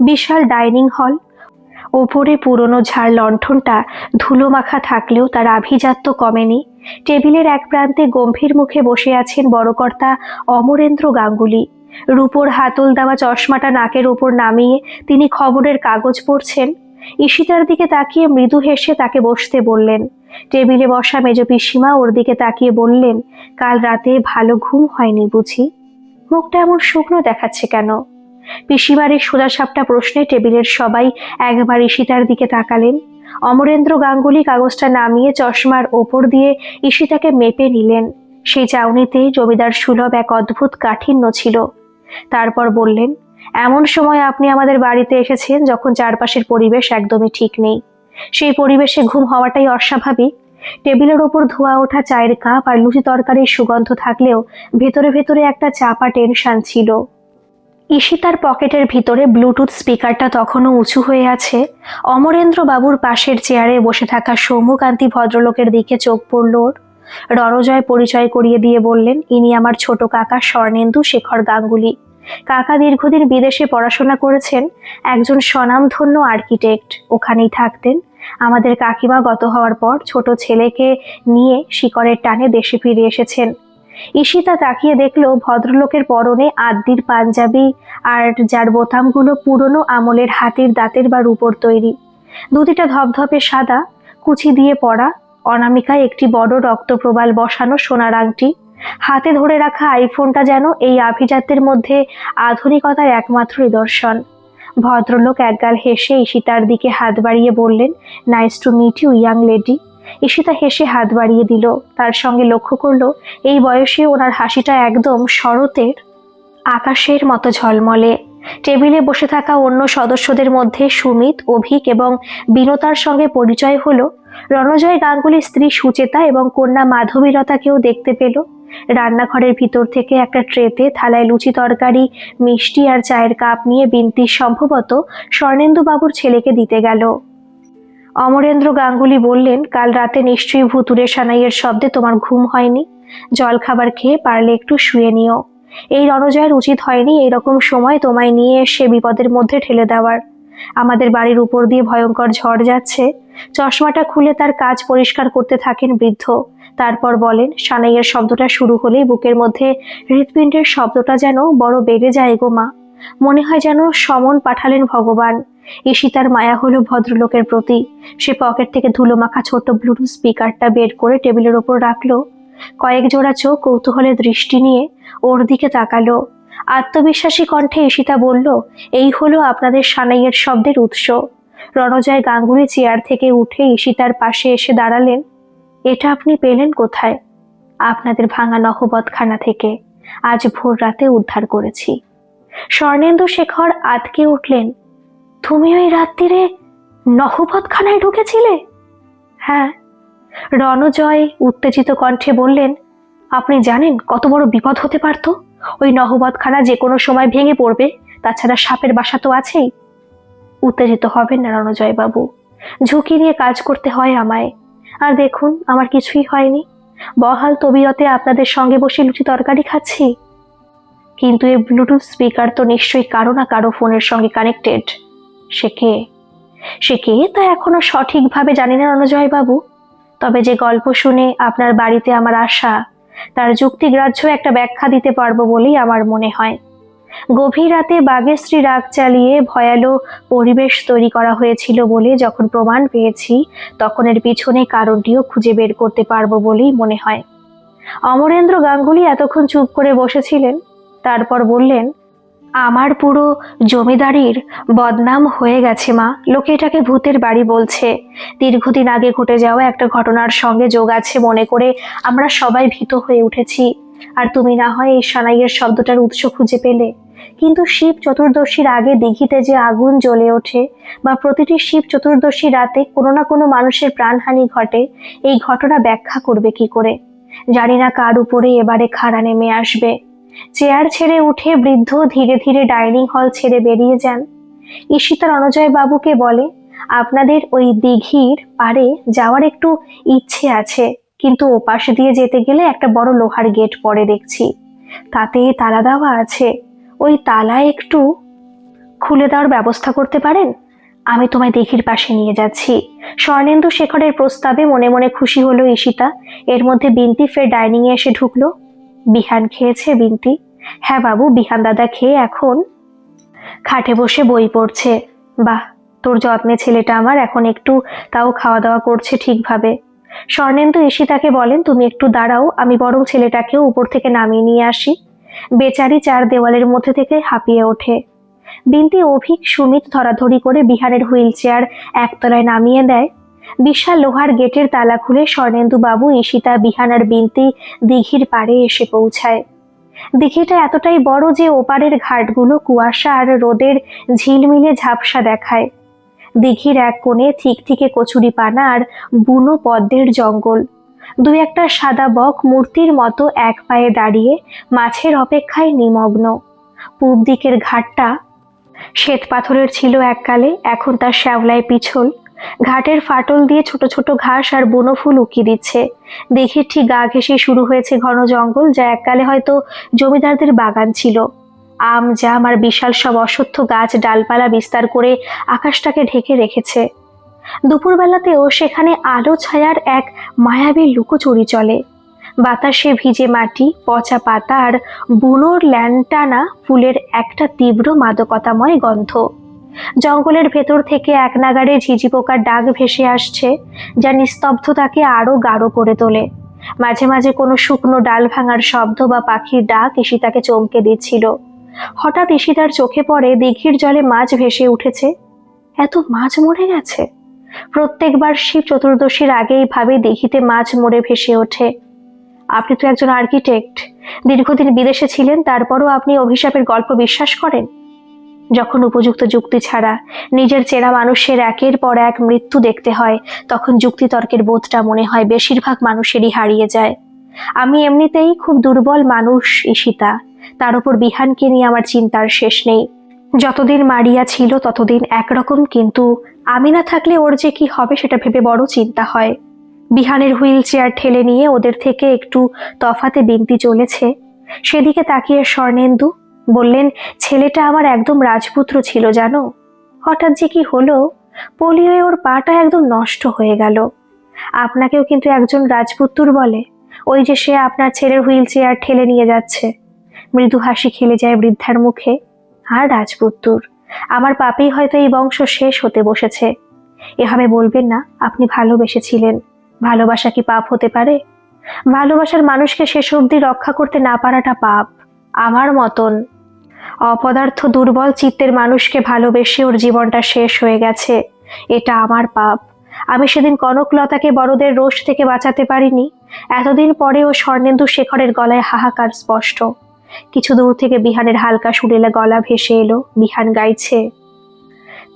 বিশাল ডাইনিং হল। ওপরে পুরনো ঝাড় লণ্ঠনটা ধুলো মাখা থাকলেও তার আভিজাত্য কমেনি। টেবিলের এক প্রান্তে গম্ভীর মুখে বসে আছেন বড়কর্তা অমরেন্দ্র গাঙ্গুলি। রূপোর হাতল দেওয়া চশমাটা নাকের উপর নামিয়ে তিনি খবরের কাগজ পড়ছেন। ঈশিতার দিকে তাকিয়ে মৃদু হেসে তাকে বসতে বললেন। টেবিলে বসা মেজ পিসিমা ওর দিকে তাকিয়ে বললেন, কাল রাতে ভালো ঘুম হয়নি বুঝি? মুখটা এমন শুকনো দেখাচ্ছে কেন? পিসিমার এই সোজাসাপটা প্রশ্নে টেবিলের সবাই একবার ঈশিতার দিকে তাকালেন। অমরেন্দ্র গাঙ্গুলি কাগজটা নামিয়ে চশমার ওপর দিয়ে ঈশিতাকে মেপে নিলেন। সেই চাউনিতে জমিদার সুলভ এক অদ্ভুত কাঠিন্য ছিল। তারপর বললেন, এমন সময় আপনি আমাদের বাড়িতে এসেছেন যখন চারপাশের পরিবেশ একদমই ঠিক নেই। সেই পরিবেশে ঘুম হওয়াটাই অস্বাভাবিক। টেবিলের ওপর ধোয়া ওঠা চায়ের কাপ আর লুচি তরকারির সুগন্ধ থাকলেও ভেতরে ভেতরে একটা চাপা টেনশন ছিল। ঈশিতার পকেটের ভিতরে ব্লুটুথ স্পিকারটা তখনও উঁচু হয়ে আছে। অমরেন্দ্র বাবুর পাশের চেয়ারে বসে থাকা সৌম্যকান্তি ভদ্রলোকের দিকে চোখ পড়ল ওর। রণজয় পরিচয় করিয়ে দিয়ে বললেন, ইনি আমার ছোট কাকা স্বর্ণেন্দু শেখর গাঙ্গুলি। কাকা দীর্ঘদিন বিদেশে পড়াশোনা করেছেন, একজন স্বনামধন্য আর্কিটেক্ট, ওখানেই থাকতেন। আমাদের কাকিমা গত হওয়ার পর ছোট ছেলেকে নিয়ে শিকড়ের টানে দেশে ফিরে এসেছেন। ঈশিতা তাকিয়ে দেখল ভদ্রলোকের পরনে আদ্যির পাঞ্জাবি, আর যার বোতামগুলো পুরনো আমলের হাতির দাঁতের বা রূপোর তৈরি। দুটিটা ধপধপে সাদা কুচি দিয়ে পরা, অনামিকায় একটি বড় রক্তপ্রবাল বসানো সোনার আংটি। হাতে ধরে রাখা আইফোনটা যেন এই আভিজাত্যের মধ্যে আধুনিকতার একমাত্র নিদর্শন। ভদ্রলোক একগাল হেসে ঈশিতার দিকে হাত বাড়িয়ে বললেন, nice to meet you young lady. Ishita হেসে হাত বাড়িয়ে দিল। তার সঙ্গে লক্ষ্য করলো এই বয়সে ওনার হাসিটা একদম শরতের আকাশের মতো ঝলমলে। টেবিলে বসে থাকা অন্য সদস্যদের মধ্যে সুমিত, অভিক এবং বিনতার সঙ্গে পরিচয় হলো। রণজয় গাঙ্গুলির স্ত্রী সুচেতা এবং কন্যা মাধবীলতাকেও দেখতে পেল। রান্নাঘরের ভিতর থেকে একটা ট্রেতে থালায় লুচি তরকারি, মিষ্টি আর চায়ের কাপ নিয়ে বিনতি সম্ভবত স্বর্ণেন্দু বাবুর ছেলেকে দিতে গেল। অমরেন্দ্র গাঙ্গুলি বললেন, কাল রাতে নিশ্চয়ই ভুতুরে সানাইয়ের শব্দে তোমার ঘুম হয়নি। জল খাবার খেয়ে পারলে একটু শুয়ে নিও। এই রণজয়ের উচিত হয়নি এইরকম সময় তোমায় নিয়ে এসে বিপদের মধ্যে ঠেলে দেওয়ার। আমাদের বাড়ির উপর দিয়ে ভয়ঙ্কর ঝড় যাচ্ছে। চশমাটা খুলে তার কাজ পরিষ্কার করতে থাকেন বৃদ্ধ। তারপর বলেন, সানাইয়ের শব্দটা শুরু হলেই বুকের মধ্যে হৃৎপিণ্ডের শব্দটা যেন বড় বেড়ে যায় গো মা। মনে হয় যেন সমন পাঠালেন ভগবান। ঈশিতার মায়া হলো ভদ্রলোকের প্রতি। সে পকেট থেকে ধুলো মাখা ছোট্ট ব্লুটুথ স্পিকারটা বের করে টেবিলের ওপর রাখলো। কয়েক জোড়া চোখ কৌতূহলের দৃষ্টি নিয়ে ওর দিকে তাকালো। আত্মবিশ্বাসী কণ্ঠে ঈশিতা বলল, এই হলো আপনাদের সানাইয়ের শব্দের উৎস। রণজয় গাঙ্গুলি চেয়ার থেকে উঠে ঈশিতার পাশে এসে দাঁড়ালেন। এটা আপনি পেলেন কোথায়? আপনাদের ভাঙা নহবতখানা থেকে আজ ভোর রাতে উদ্ধার করেছি। স্বর্ণেন্দু শেখর আঁতকে উঠলেন। তুমি ওই রাত্রিরে নহবতখানায় ঢুকেছিলে? হ্যাঁ। রণজয় উত্তেজিত কণ্ঠে বললেন, আপনি জানেন কত বড় বিপদ হতে পারত? ওই নহবতখানা যে কোনো সময় ভেঙে পড়বে, তাছাড়া সাপের বাসা তো আছেই। উত্তেজিত হবেন না রণজয় বাবু, ঝুঁকি নিয়ে কাজ করতে হয় আমায়। আর দেখুন, আমার কিছুই হয়নি। বহাল তবিয়তে আপনাদের সঙ্গে বসে লুচি তরকারি খাচ্ছি। কিন্তু এই ব্লুটুথ স্পিকার তো নিশ্চয়ই কারো না কারো ফোনের সঙ্গে কানেক্টেড। সে কে? সে কে তা এখনো সঠিকভাবে জানি না রণজয় বাবু। তবে যে গল্প শুনে আপনার বাড়িতে আমার আশা, তার যুক্তিগ্রাহ্য একটা ব্যাখ্যা দিতে পারবো বলেই আমার মনে হয়। গভীর রাতে বাঘেশ্রী রাগ চালিয়ে ভয়ালো পরিবেশ তৈরি করা হয়েছিল বলে যখন প্রমাণ পেয়েছি, তখন এর পিছনে কারণটিও খুঁজে বের করতে পারবো বলেই মনে হয়। অমরেন্দ্র গাঙ্গুলি এতক্ষণ চুপ করে বসেছিলেন। তারপর বললেন, আমার পুরো জমিদারির বদনাম হয়ে গেছে মা। লোকে এটাকে ভূতের বাড়ি বলছে। দীর্ঘদিন আগে ঘটে যাওয়া একটা ঘটনার সঙ্গে যোগ আছে মনে করে আমরা সবাই ভীত হয়ে উঠেছি। আর তুমি না হয় এই সানাইয়ের শব্দটার উৎস খুঁজে পেলে। কিন্তু শিব চতুর্দশীর আগে দিঘিতে যে আগুন জ্বলে ওঠে, বা প্রতিটি শিব চতুর্দশী রাতে কোনো না কোনো মানুষের প্রাণহানি ঘটে, এই ঘটনা ব্যাখ্যা করবে কি করে? জানি না কার উপরে এবারে খাড়া নেমে আসবে। চেয়ার ছেড়ে উঠে বৃদ্ধ ধীরে ধীরে ডাইনিং হল ছেড়ে বেরিয়ে যান। ঈশিতা রণজয় বাবুকে বলে, আপনাদের ওই দিঘির পাড়ে যাওয়ার একটু ইচ্ছে আছে, কিন্তু ওপাশ দিয়ে যেতে গেলে একটা বড় লোহার গেট পড়ে দেখছি। তাতে তালা দেওয়া আছে। ওই তালা একটু খুলে দেওয়ার ব্যবস্থা করতে পারেন? আমি তোমায় দিঘির পাশে নিয়ে যাচ্ছি। স্বর্ণেন্দু শেখরের প্রস্তাবে মনে মনে খুশি হলো ঈশিতা। এর মধ্যে বিনতি ফের ডাইনিং এ এসে ঢুকলো। বিহান খেয়েছে বিনতি? হ্যাঁ বাবু, বিহান দাদা খেয়ে এখন খাটে বসে বই পড়ছে। বাহ, তোর যত্নে ছেলেটা আমার এখন একটু তাও খাওয়া দাওয়া করছে ঠিকভাবে। স্বর্ণেন্দু ঈশিতাকে বলেন, তুমি একটু দাঁড়াও, আমি বরং ছেলেটাকেও উপর থেকে নামিয়ে নিয়ে আসি। বেচারি চার দেওয়ালের মধ্যে থেকে হাঁপিয়ে ওঠে। বিনতি, অভিক, সুমিত ধরাধরি করে বিহানের হুইল চেয়ার একতলায় নামিয়ে দেয়। বিশাল লোহার গেটের তালা খুলে স্বর্ণেন্দু বাবু, ঈশিতা, বিহান আর বিনতি দিঘির পাড়ে এসে পৌঁছায়। দিঘিটা এতটাই বড় যে ওপারের ঘাটগুলো কুয়াশা আর রোদের ঝিলমিলে ঝাপসা দেখায়। দিঘির এক কোণে থিকথিকে কচুরিপানা আর বুনো পদ্মের জঙ্গল। দু একটা সাদা বক মূর্তির মতো এক পায়ে দাঁড়িয়ে মাছের অপেক্ষায় নিমগ্ন। পূব দিকের ঘাটটা শ্বেত পাথরের ছিল এককালে, এখন তার শ্যাওলায় পিছল। ঘাটের ফাটল দিয়ে ছোট ছোট ঘাস আর বুনো ফুল উকি দিচ্ছে। দিঘির ঠিক গা ঘেঁষে শুরু হয়েছে ঘন জঙ্গল, যা এককালে হয়তো জমিদারদের বাগান ছিল। আম জাম আর বিশাল সব অশ্বত্থ গাছ ডালপালা বিস্তার করে আকাশটাকে ঢেকে রেখেছে। দুপুরবেলাতেও সেখানে আলো ছায়ার এক মায়াবী লুকোচুরি চলে। বাতাসে ভিজে মাটি, পচা পাতা আর বুনোর ল্যান্টানা ফুলের একটা তীব্র মাদকতাময় গন্ধ। জঙ্গলের ভেতর থেকে এক নাগাড়ে ঝিঝি পোকার ডাক ভেসে আসছে, যা নিস্তব্ধতাকে আরো গাঢ় করে তোলে। মাঝে মাঝে কোনো শুকনো ডাল ভাঙার শব্দ বা পাখির ডাক ঈশিতাকে চমকে দিচ্ছিল। হঠাৎ ঈশিতার চোখে পড়ে দিঘির জলে মাছ ভেসে উঠেছে। এত মাছ মরে গেছে! প্রত্যেকবার শিব চতুর্দশীর আগেই ভাবে দিঘিতে মাছ মরে ভেসে ওঠে। আপনি তো একজন আর্কিটেক্ট, দীর্ঘদিন বিদেশে ছিলেন, তারপরও আপনি অভিশাপের গল্প বিশ্বাস করেন? যখন উপযুক্ত যুক্তি ছাড়া নিজের চেনা মানুষের একের পর এক মৃত্যু দেখতে হয়, তখন যুক্তিতর্কের বোধটা মনে হয় বেশিরভাগ মানুষেরই হারিয়ে যায়। আমি এমনিতেই খুব দুর্বল মানুষ ঈশিতা, তার উপর বিহানকে নিয়ে আমার চিন্তার শেষ নেই। যতদিন মারিয়া ছিল ততদিন একরকম, কিন্তু আমি না থাকলে ওর যে কি হবে সেটা ভেবে বড় চিন্তা হয়। বিহানের হুইল চেয়ার ঠেলে নিয়ে ওদের থেকে একটু তফাতে বিনতি চলেছে, সেদিকে তাকিয়ে স্বর্ণেন্দু বললেন, ছেলেটা আমার একদম রাজপুত্র ছিল জানো, হঠাৎ যে কি হলো, পোলিওয় ওর পাটা একদম নষ্ট হয়ে গেল। আপনাকেও কিন্তু একজন রাজপুত্র বলে, ওই যে সে আপনার ছেলের হুইল চেয়ার ঠেলে নিয়ে যাচ্ছে। মৃদু হাসি খেলে যায় বৃদ্ধার মুখে। আর রাজপুত্র, আমার পাপেই হয়তো এই বংশ শেষ হতে বসেছে। এভাবে বলবেন না, আপনি ভালোবেসেছিলেন। ভালোবাসা কি পাপ হতে পারে? ভালোবাসার মানুষকে শেষ অবধি রক্ষা করতে না পারাটা পাপ। আমার মতন অপদার্থ দুর্বল চিত্তের মানুষকে ভালোবেসে ওর জীবনটা শেষ হয়ে গেছে, এটা আমার পাপ। আমি সেদিন কনকলতাকে বড়দের রোষ থেকে বাঁচাতে পারিনি। এতদিন পরেও স্বর্ণেন্দু শেখরের গলায় হাহাকার স্পষ্ট। কিছু দূর থেকে বিহানের হালকা সুরেলা গলা ভেসে এলো। বিহান গাইছে,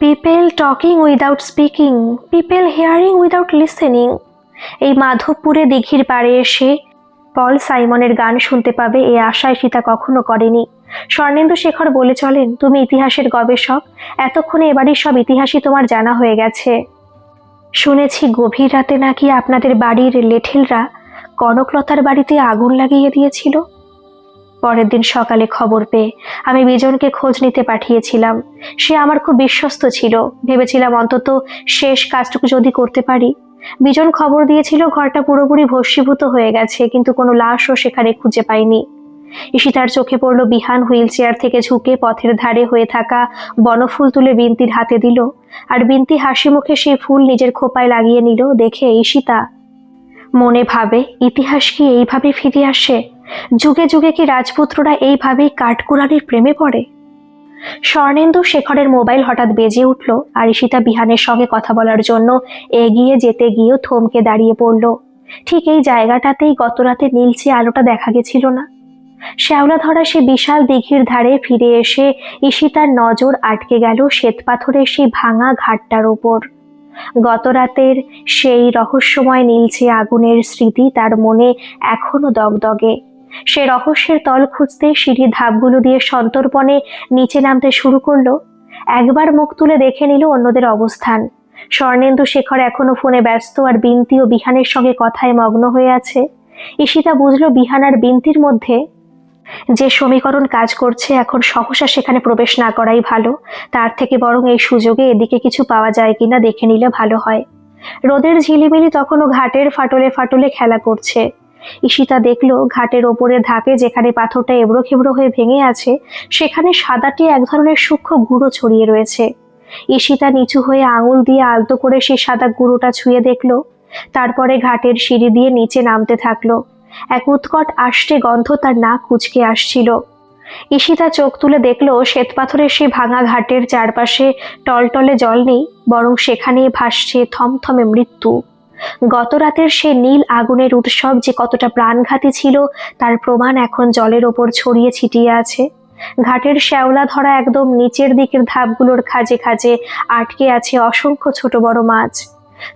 people talking without speaking, people hearing without listening. এই মাধবপুরে দিঘির পাড়ে এসে পল সাইমনের গান শুনতে পাবে এ আশায় সীতা কখনো করেনি। স্বর্ণেন্দু শেখর বলে চলেন, তুমি ইতিহাসের গবেষক, এতক্ষণে এবারই সব ইতিহাসই তোমার জানা হয়ে গেছে। শুনেছি গভীর রাতে নাকি আপনাদের বাড়ির লেঠেলরা কনকলতার বাড়িতে আগুন লাগিয়ে দিয়েছিল। পরের দিন সকালে খবর পেয়ে আমি বিজনকে খোঁজ নিতে পাঠিয়েছিলাম। সে আমার খুব বিশ্বস্ত ছিল, ভেবেছিলাম অন্তত শেষ কাজটুকু যদি করতে পারি। বিজন খবর দিয়েছিল ঘরটা পুরোপুরি ভস্মীভূত হয়ে গেছে, কিন্তু কোনো লাশও সেখানে খুঁজে পাইনি। ঈশিতার চোখে পড়ল বিহান হুইল চেয়ার থেকে ঝুঁকে পথের ধারে হয়ে থাকা বনফুল তুলে বিন্তির হাতে দিল, আর বিন্তি হাসি মুখে সেই ফুল নিজের খোপায় লাগিয়ে নিল। দেখে ঈশিতা মনে ভাবে, ইতিহাস কি এইভাবে ফিরে আসে? যুগে যুগে কি রাজপুত্ররা এইভাবেই কাঠকুড়ালির প্রেমে পড়ে? স্বর্ণেন্দু শেখরের মোবাইল হঠাৎ বেজে উঠল, আর ঈশিতা বিহানের সঙ্গে কথা বলার জন্য এগিয়ে যেতে গিয়েও থমকে দাঁড়িয়ে পড়ল। ঠিক এই জায়গাটাতেই গতরাতে নীলচে আলোটা দেখা গেছিল না? শ্যাওলা ধরা সে বিশাল দিঘির ধারে ফিরে এসে ঈশিতার নজর আটকে গেল শ্বেতপাথরের সেই ভাঙা ঘাটটার ওপর। গতরাতের সেই রহস্যময় নীলচে আগুনের স্মৃতি তার মনে এখনো দগদগে। সে রহস্যের তল খুঁজতে সিঁড়ির ধাপগুলো দিয়ে সন্তর্পণে নিচে নামতে শুরু করলো। একবার মুখ তুলে দেখে নিল অন্যদের অবস্থান। স্বর্ণেন্দু শেখর এখনো ফোনে ব্যস্ত, আর বিন্তি ও বিহানের সঙ্গে কথায় মগ্ন হয়ে আছে। ঈশিতা বুঝলো বিহান আর বিন্তির মধ্যে যে সমীকরণ কাজ করছে। এখন সহসা সেখানে প্রবেশ না করাই ভালো, তার থেকে বরং এই সুযোগে এদিকে কিছু পাওয়া যায় কিনা দেখে নিলে ভালো হয়। রোদের ঝিলিমিলি তখনও ঘাটের ফাটলে ফাটলে খেলা করছে। ঈশিতা দেখলো ঘাটের ওপরের ধাপে যেখানে পাথরটা এবড়ো খেবড়ো হয়ে ভেঙে আছে, সেখানে সাদাটে এক ধরনের সূক্ষ্ম গুঁড়ো ছড়িয়ে রয়েছে। ঈশিতা নিচু হয়ে আঙুল দিয়ে আলতো করে সেই সাদা গুঁড়োটা ছুঁয়ে দেখলো। তারপরে ঘাটের সিঁড়ি দিয়ে নিচে নামতে থাকলো। এক উৎকট আষ্টে গন্ধ তার নাক কুঁচকে আসছিল। ঈশিতা চোখ তুলে দেখলো শ্বেতপাথরের সেই ভাঙা ঘাটের চারপাশে টলটলে জল নেই, বরং সেখানেই ভাসছে থমথমে মৃত্যু। গত রাতের সে নীল আগুনের উৎসব যে কতটা প্রাণঘাতী ছিল তার প্রমাণ এখন জলের ওপর ছড়িয়ে ছিটিয়ে আছে। ঘাটের শ্যাওলা ধরা একদম নিচের দিকের ধাপগুলোর খাঁজে খাঁজে আটকে আছে অসংখ্য ছোট বড় মাছ।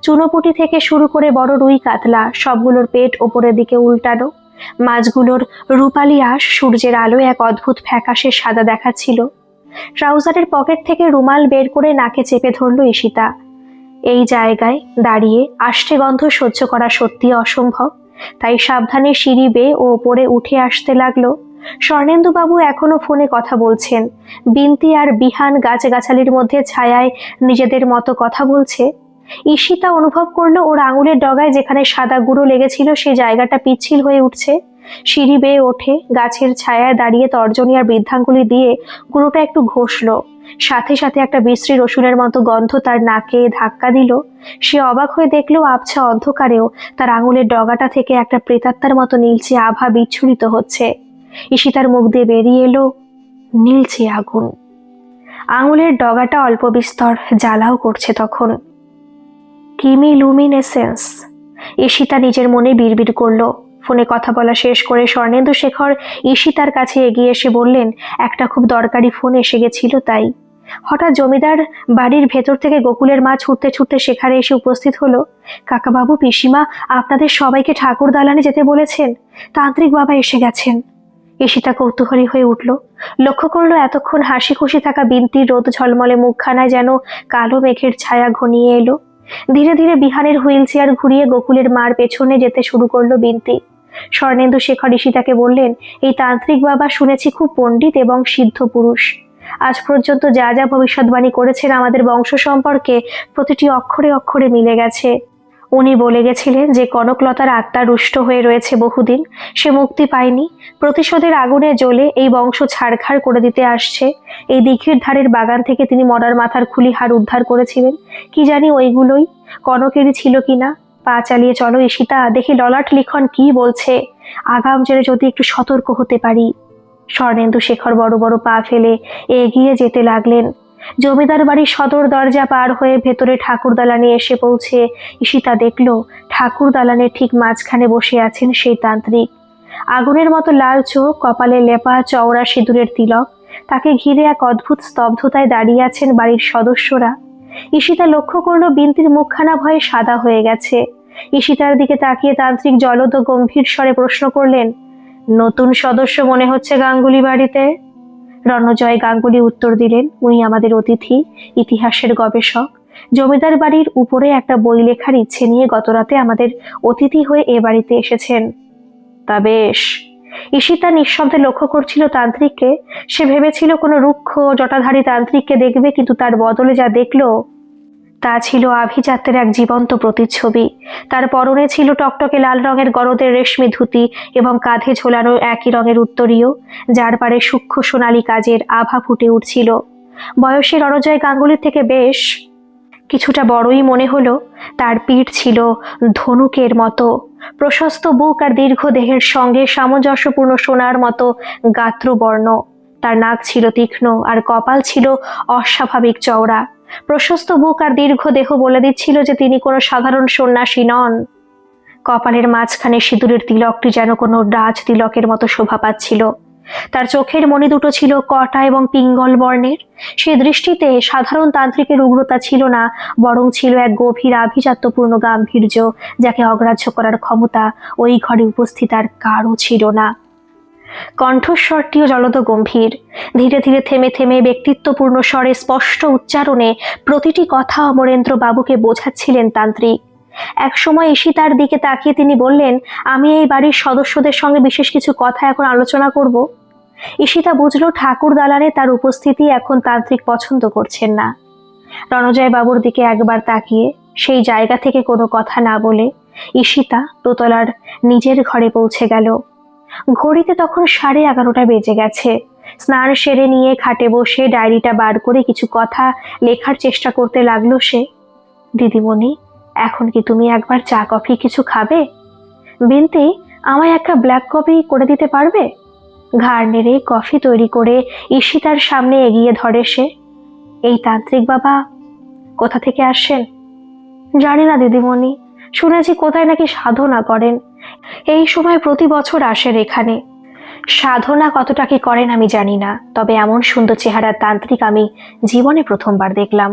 চুনোপুঁটি থেকে শুরু করে বড় রুই কাতলা সবগুলোর পেট ওপরের দিকে উল্টানো। মাছগুলোর রূপালি আঁশ সূর্যের আলোয় এক অদ্ভুত ফ্যাকাশে সাদা দেখাচ্ছিল। ট্রাউজারের পকেট থেকে রুমাল বের করে নাকে চেপে ধরল ঈশিতা। এই জায়গায় দাঁড়িয়ে আষ্টে গন্ধ সহ্য করা সত্যি অসম্ভব, তাই সাবধানে সিঁড়ি বেয়ে ও ওপরে উঠে আসতে লাগলো। স্বর্ণেন্দুবাবু এখনো ফোনে কথা বলছেন। বিন্তি আর বিহান গাছগাছালির মধ্যে ছায়ায় নিজেদের মতো কথা বলছে। ঈশিতা অনুভব করলো ওর আঙুলের ডগায় যেখানে সাদা গুঁড়ো লেগেছিল সেই জায়গাটা পিচ্ছিল হয়ে উঠছে। সিঁড়ি বেয়ে ওঠে, গাছের ছায়ায় দাঁড়িয়ে তর্জনী আর বৃদ্ধাঙ্গুলি দিয়ে গুঁড়োটা একটু ঘষল। সাথে সাথে একটা বিশ্রী রসুনের মতো গন্ধ তার নাকে ধাক্কা দিল। সে অবাক হয়ে দেখলো আবছা অন্ধকারেও তার আঙুলের ডগাটা থেকে একটা প্রেতাত্মার মতো নীলচে আভা বিচ্ছুরিত হচ্ছে। ঈশিতার মুখ দিয়ে বেরিয়ে এলো নীলচে আগুন। আঙুলের ডগাটা অল্প বিস্তর জ্বালাও করছে তখন। কিমি লুমিনেসেন্স, ঈশিতা নিজের মনে বিড়বিড় করলো। ফোনে কথা বলা শেষ করে স্বর্ণেন্দু শেখর ঈশিতার কাছে এগিয়ে এসে বললেন, একটা খুব দরকারি ফোন এসে গেছিল তাই। হঠাৎ জমিদার বাড়ির ভেতর থেকে গোকুলের মা ছুটতে ছুটতে সেখানে এসে উপস্থিত হলো। কাকাবাবু, পিসিমা আপনাদের সবাইকে ঠাকুর দালানে যেতে বলেছেন, তান্ত্রিক বাবা এসে গেছেন। ঈশিতা কৌতূহলী হয়ে উঠল। লক্ষ্য করলো এতক্ষণ হাসি খুশি থাকা বিন্তির রোদ ঝলমলে মুখখানায় যেন কালো মেঘের ছায়া ঘনিয়ে এলো। ধীরে ধীরে বিহানের হুইল চেয়ার ঘুরিয়ে গোকুলের মার পেছনে যেতে শুরু করলো বিন্তি। স্বর্ণেন্দু শেখর ঈশিতাকে বললেন, এই তান্ত্রিক বাবা শুনেছি খুব পণ্ডিত এবং সিদ্ধ পুরুষ। আজ পর্যন্ত যা যা ভবিষ্যৎবাণী করেছেন আমাদের বংশ সম্পর্কে প্রতিটি অক্ষরে অক্ষরে মিলে গেছে। উনি বলে গেছিলেন যে কনকলতার আত্মা রুষ্ট হয়ে রয়েছে বহুদিন, সে মুক্তি পায়নি, প্রতিশোধের আগুনে জ্বলে এই বংশ ছাড়খাড় করে দিতে আসছে। এই দিঘির ধারের বাগান থেকে তিনি মরার মাথার খুলি হাড় উদ্ধার করেছিলেন, কি জানি ওইগুলোই কনকেরই ছিল কিনা। পা চালিয়ে চলো ঈশিতা, দেখি ললাট লিখন কি বলছে, আগাম জেনে যদি একটু সতর্ক হতে পারি। স্বর্ণেন্দু শেখর বড় বড় পা ফেলে এগিয়ে যেতে লাগলেন। জমিদার বাড়ির সদর দরজা পার হয়ে ভেতরে ঠাকুর দালানে এসে পৌঁছে ঈশিতা দেখল ঠাকুর দালানের ঠিক মাঝখানে বসে আছেন সেই তান্ত্রিক। আগুনের মতো লাল চোখ, কপালে লেপা চওড়া সিঁদুরের তিলক। তাকে ঘিরে এক অদ্ভুত স্তব্ধতায় দাঁড়িয়ে আছেন বাড়ির সদস্যরা। ঈশিতা লক্ষ্য করলো বিন্তির মুখখানা ভয়ে সাদা হয়ে গেছে। ঈশিতার দিকে তাকিয়ে তান্ত্রিক জলদ ও গম্ভীর স্বরে প্রশ্ন করলেন, নতুন সদস্য মনে হচ্ছে গাঙ্গুলি বাড়িতে? রণজয় গাঙ্গুলি উত্তর দিলেন, উনি আমাদের অতিথি, ইতিহাসের গবেষক। জমিদার বাড়ির উপরে একটা বই লেখার ইচ্ছে নিয়ে গতরাতে আমাদের অতিথি হয়ে এ বাড়িতে এসেছেন। তা বেশ। ঈশিতা নিঃশব্দে লক্ষ্য করছিল তান্ত্রিককে। সে ভেবেছিল কোনো রুক্ষ জটাধারী তান্ত্রিককে দেখবে, কিন্তু তার বদলে যা দেখলো তা ছিল আভিজাত্যের এক জীবন্ত প্রতিচ্ছবি। তার পরনে ছিল টকটকে লাল রঙের গরদের রেশমি ধুতি এবং কাঁধে ঝোলানো একই রঙের উত্তরীয়, যার পারে সূক্ষ্ম সোনালী কাজের আভা ফুটে উঠছিল। বয়সে রণজয় গাঙ্গুলির থেকে বেশ কিছুটা বড়ই মনে হলো। তার পিঠ ছিল ধনুকের মতো, প্রশস্ত বুক আর দীর্ঘ দেহের সঙ্গে সামঞ্জস্যপূর্ণ সোনার মতো গাত্রবর্ণ। তার নাক ছিল তীক্ষ্ণ আর কপাল ছিল অস্বাভাবিক চওড়া। প্রশস্ত বুক আর দীর্ঘ দেহ বলে দিচ্ছিল যে তিনি কোনো সাধারণ সন্ন্যাসী নন। কপালের মাঝখানে সিঁদুরের তিলকটি যেন কোনো রাজ তিলকের মতো শোভা পাচ্ছিল। তার চোখের মণি দুটো ছিল কটা এবং পিঙ্গল বর্ণের। সেই দৃষ্টিতে সাধারণ তান্ত্রিকের উগ্রতা ছিল না, বরং ছিল এক গভীর আভিজাত্যপূর্ণ গাম্ভীর্য, যাকে অগ্রাহ্য করার ক্ষমতা ওই ঘরে উপস্থিত আর কারও ছিল না। কণ্ঠস্বরটিও জলদ গম্ভীর। ধীরে ধীরে থেমে থেমে ব্যক্তিত্বপূর্ণ স্বরে স্পষ্ট উচ্চারণে প্রতিটি কথা অমরেন্দ্র বাবুকে বোঝাচ্ছিলেন তান্ত্রিক। একসময় ঈশিতার দিকে তাকিয়ে তিনি বললেন, আমি এই বাড়ির সদস্যদের সঙ্গে বিশেষ কিছু কথা এখন আলোচনা করব। ঈশিতা বুঝল ঠাকুর দালানে তার উপস্থিতি এখন তান্ত্রিক পছন্দ করছেন না। রণজয় বাবুর দিকে একবার তাকিয়ে সেই জায়গা থেকে কোনো কথা না বলে ঈশিতা দোতলার নিজের ঘরে পৌঁছে গেল। ঘড়িতে তখন 11:30 বেজে গেছে। স্নান সেরে নিয়ে খাটে বসে ডায়েরিটা বার করে কিছু কথা লেখার চেষ্টা করতে লাগলো সে। দিদিমণি, এখন কি তুমি একবার চা কফি কিছু খাবে? বিন্তি, আমায় একটা ব্ল্যাক কফি করে দিতে পারবে? ঘাড় নেড়ে কফি তৈরি করে ঈশিতার সামনে এগিয়ে ধরে সে। এই তান্ত্রিক বাবা কোথা থেকে আসেন? জানি না দিদিমণি, শুনেছি কোথায় নাকি সাধনা করেন। এই সময় প্রতি বছর আসেন এখানে। সাধনা কতটা কি করেন আমি জানি না, তবে এমন সুন্দর চেহারার তান্ত্রিক আমি জীবনে প্রথমবার দেখলাম।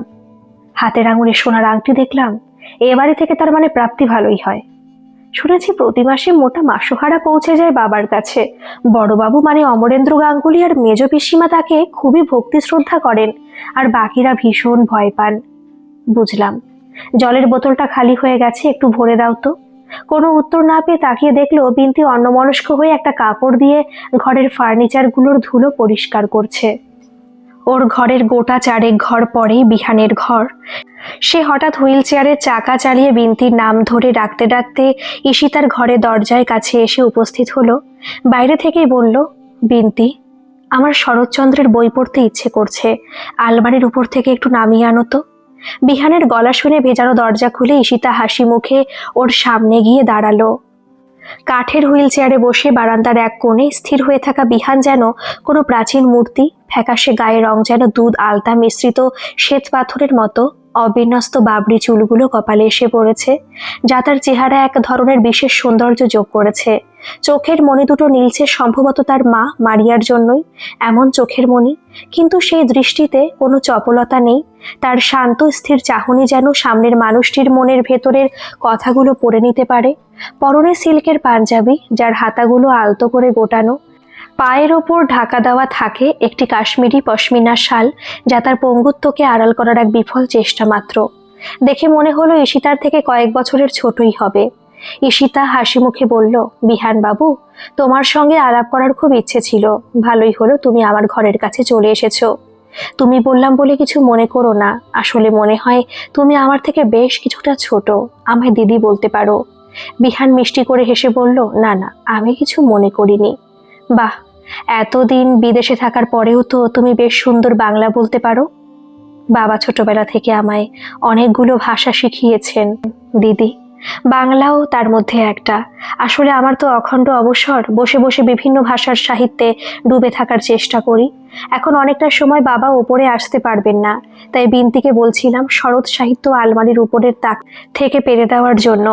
হাতের আঙুলে সোনার আংটি দেখলাম। এ বাড়ি থেকে তার মানে প্রাপ্তি ভালোই হয়। শুনেছি প্রতি মাসে মোটা মাসোহারা পৌঁছে যায় বাবার কাছে। বড়বাবু মানে অমরেন্দ্র গাঙ্গুলি আর মেজ পিসিমা তাকে খুবই ভক্তি শ্রদ্ধা করেন, আর বাকিরা ভীষণ ভয় পান। বুঝলাম। জলের বোতলটা খালি হয়ে গেছে, একটু ভরে দাও তো। কোনো উত্তর না পেয়ে তাকিয়ে দেখলো বিন্তি অন্যমনস্ক হয়ে একটা কাপড় দিয়ে ঘরের ফার্নিচারগুলোর ধুলো পরিষ্কার করছে। ওর ঘরের গোটা চারেক ঘর পরেই বিহানের ঘর। সে হঠাৎ হুইল চেয়ারের চাকা চালিয়ে বিন্তির নাম ধরে ডাকতে ডাকতে ঈশিতার ঘরে দরজায় কাছে এসে উপস্থিত হলো। বাইরে থেকেই বলল, বিন্তি, আমার শরৎচন্দ্রের বই পড়তে ইচ্ছে করছে, আলমারির উপর থেকে একটু নামিয়ে আনো তো। বিহানের গলা শুনে ভেজানো দরজা খুলে ঈশিতা হাসি মুখে ওর সামনে গিয়ে দাঁড়ালো। কাঠের হুইল চেয়ারে বসে বারান্দার এক কোণে স্থির হয়ে থাকা বিহান যেন কোনো প্রাচীন মূর্তি। ফ্যাকাশে গায়ের রং যেন দুধ আলতা মিশ্রিত শ্বেত পাথরের মতো। অবিন্যস্ত বাবরি চুলগুলো কপালে এসে পড়েছে, যা তার চেহারা এক ধরনের বিশেষ সৌন্দর্য যোগ করেছে। চোখের মণি দুটো নীলছে সম্ভবত তার মা মারিয়ার জন্যই এমন চোখের মণি, কিন্তু সেই দৃষ্টিতে কোনো চপলতা নেই। তার শান্ত স্থির চাহনি যেন সামনের মানুষটির মনের ভেতরের কথাগুলো পড়ে নিতে পারে। পরনে সিল্কের পাঞ্জাবি, যার হাতাগুলো আলতো করে গোটানো। পায়ের ওপর ঢাকা দেওয়া থাকে একটি কাশ্মীরি পশমিনা শাল, যা তার পঙ্গুত্বকে আড়াল করার এক বিফল চেষ্টা মাত্র। দেখে মনে হলো ঈশিতার থেকে কয়েক বছরের ছোটই হবে। ঈশিতা হাসি মুখে বলল, বিহান বাবু, তোমার সঙ্গে আলাপ করার খুব ইচ্ছে ছিল। ভালোই হলো তুমি আমার ঘরের কাছে চলে এসেছো। তুমি বললাম বলে কিছু মনে করো না, আসলে মনে হয় তুমি আমার থেকে বেশ কিছুটা ছোট, আমায় দিদি বলতে পারো। বিহান মিষ্টি করে হেসে বলল, না না, আমি কিছু মনে করিনি। বাহ, এতদিন বিদেশে থাকার পরেও তো তুমি বেশ সুন্দর বাংলা বলতে পারো। বাবা ছোটবেলা থেকে আমায় অনেকগুলো ভাষা শিখিয়েছেন দিদি, বাংলাও তার মধ্যে একটা। আসলে আমার তো অখণ্ড অবসর, বসে বসে বিভিন্ন ভাষার সাহিত্যে ডুবে থাকার চেষ্টা করি। এখন অনেকটা সময় বাবা ওপরে আসতে পারবেন না, তাই বিন্তিকে বলছিলাম শরৎ সাহিত্য আলমারির উপরের তাক থেকে পেরে দেওয়ার জন্য।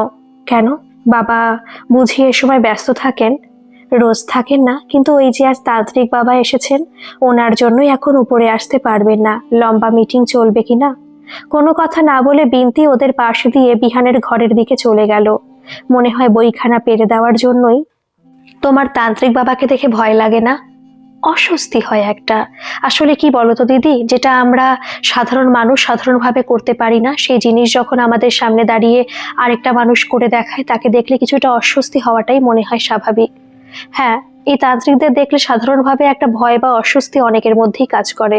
কেন, বাবা বুঝি এ সময় ব্যস্ত থাকেন? রোজ থাকেন না, কিন্তু ওই যে আজ তান্ত্রিক বাবা এসেছেন, ওনার জন্যই এখন উপরে আসতে পারবেন না। লম্বা মিটিং চলবে কিনা। কোনো কথা না বলে বিন্তি ওদের পাশ দিয়ে বিহানের ঘরের দিকে চলে গেল। মনে হয় বইখানা পেরে দেওয়ার জন্যই। তোমার তান্ত্রিক বাবাকে দেখে ভয় লাগে না? অস্বস্তি হয় একটা। আসলে কি বলতো দিদি, যেটা আমরা সাধারণ মানুষ সাধারণভাবে করতে পারি না, সেই জিনিস যখন আমাদের সামনে দাঁড়িয়ে আরেকটা মানুষ করে দেখায়, তাকে দেখলে কিছুটা অস্বস্তি হওয়াটাই মনে হয় স্বাভাবিক। হ্যাঁ, এই তান্ত্রিকদের দেখলে সাধারণভাবে একটা ভয় বা অস্বস্তি অনেকের মধ্যেই কাজ করে।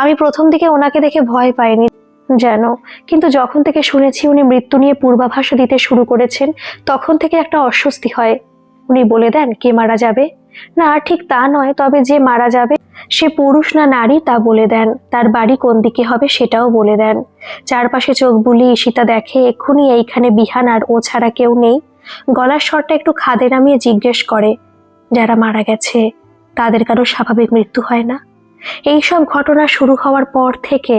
আমি প্রথম দিকে ওনাকে দেখে ভয় পাইনি যেন, কিন্তু যখন থেকে শুনেছি উনি মৃত্যু নিয়ে পূর্বাভাস দিতে শুরু করেছেন, তখন থেকে একটা অস্বস্তি হয়। উনি বলে দেন কে মারা যাবে, না ঠিক তা নয়, তবে যে মারা যাবে সে পুরুষ না নারী তা বলে দেন, তার বাড়ি কোন দিকে হবে সেটাও বলে দেন। চারপাশে চোখ বুলিয়ে ঈশিতা দেখে এক্ষুনি এইখানে বিহান আর ও ছাড়া কেউ নেই। গলার স্বরটা একটু খাদে নামিয়ে জিজ্ঞেস করে, যারা মারা গেছে তাদের কারো স্বাভাবিক মৃত্যু হয় না? এইসব ঘটনা শুরু হওয়ার পর থেকে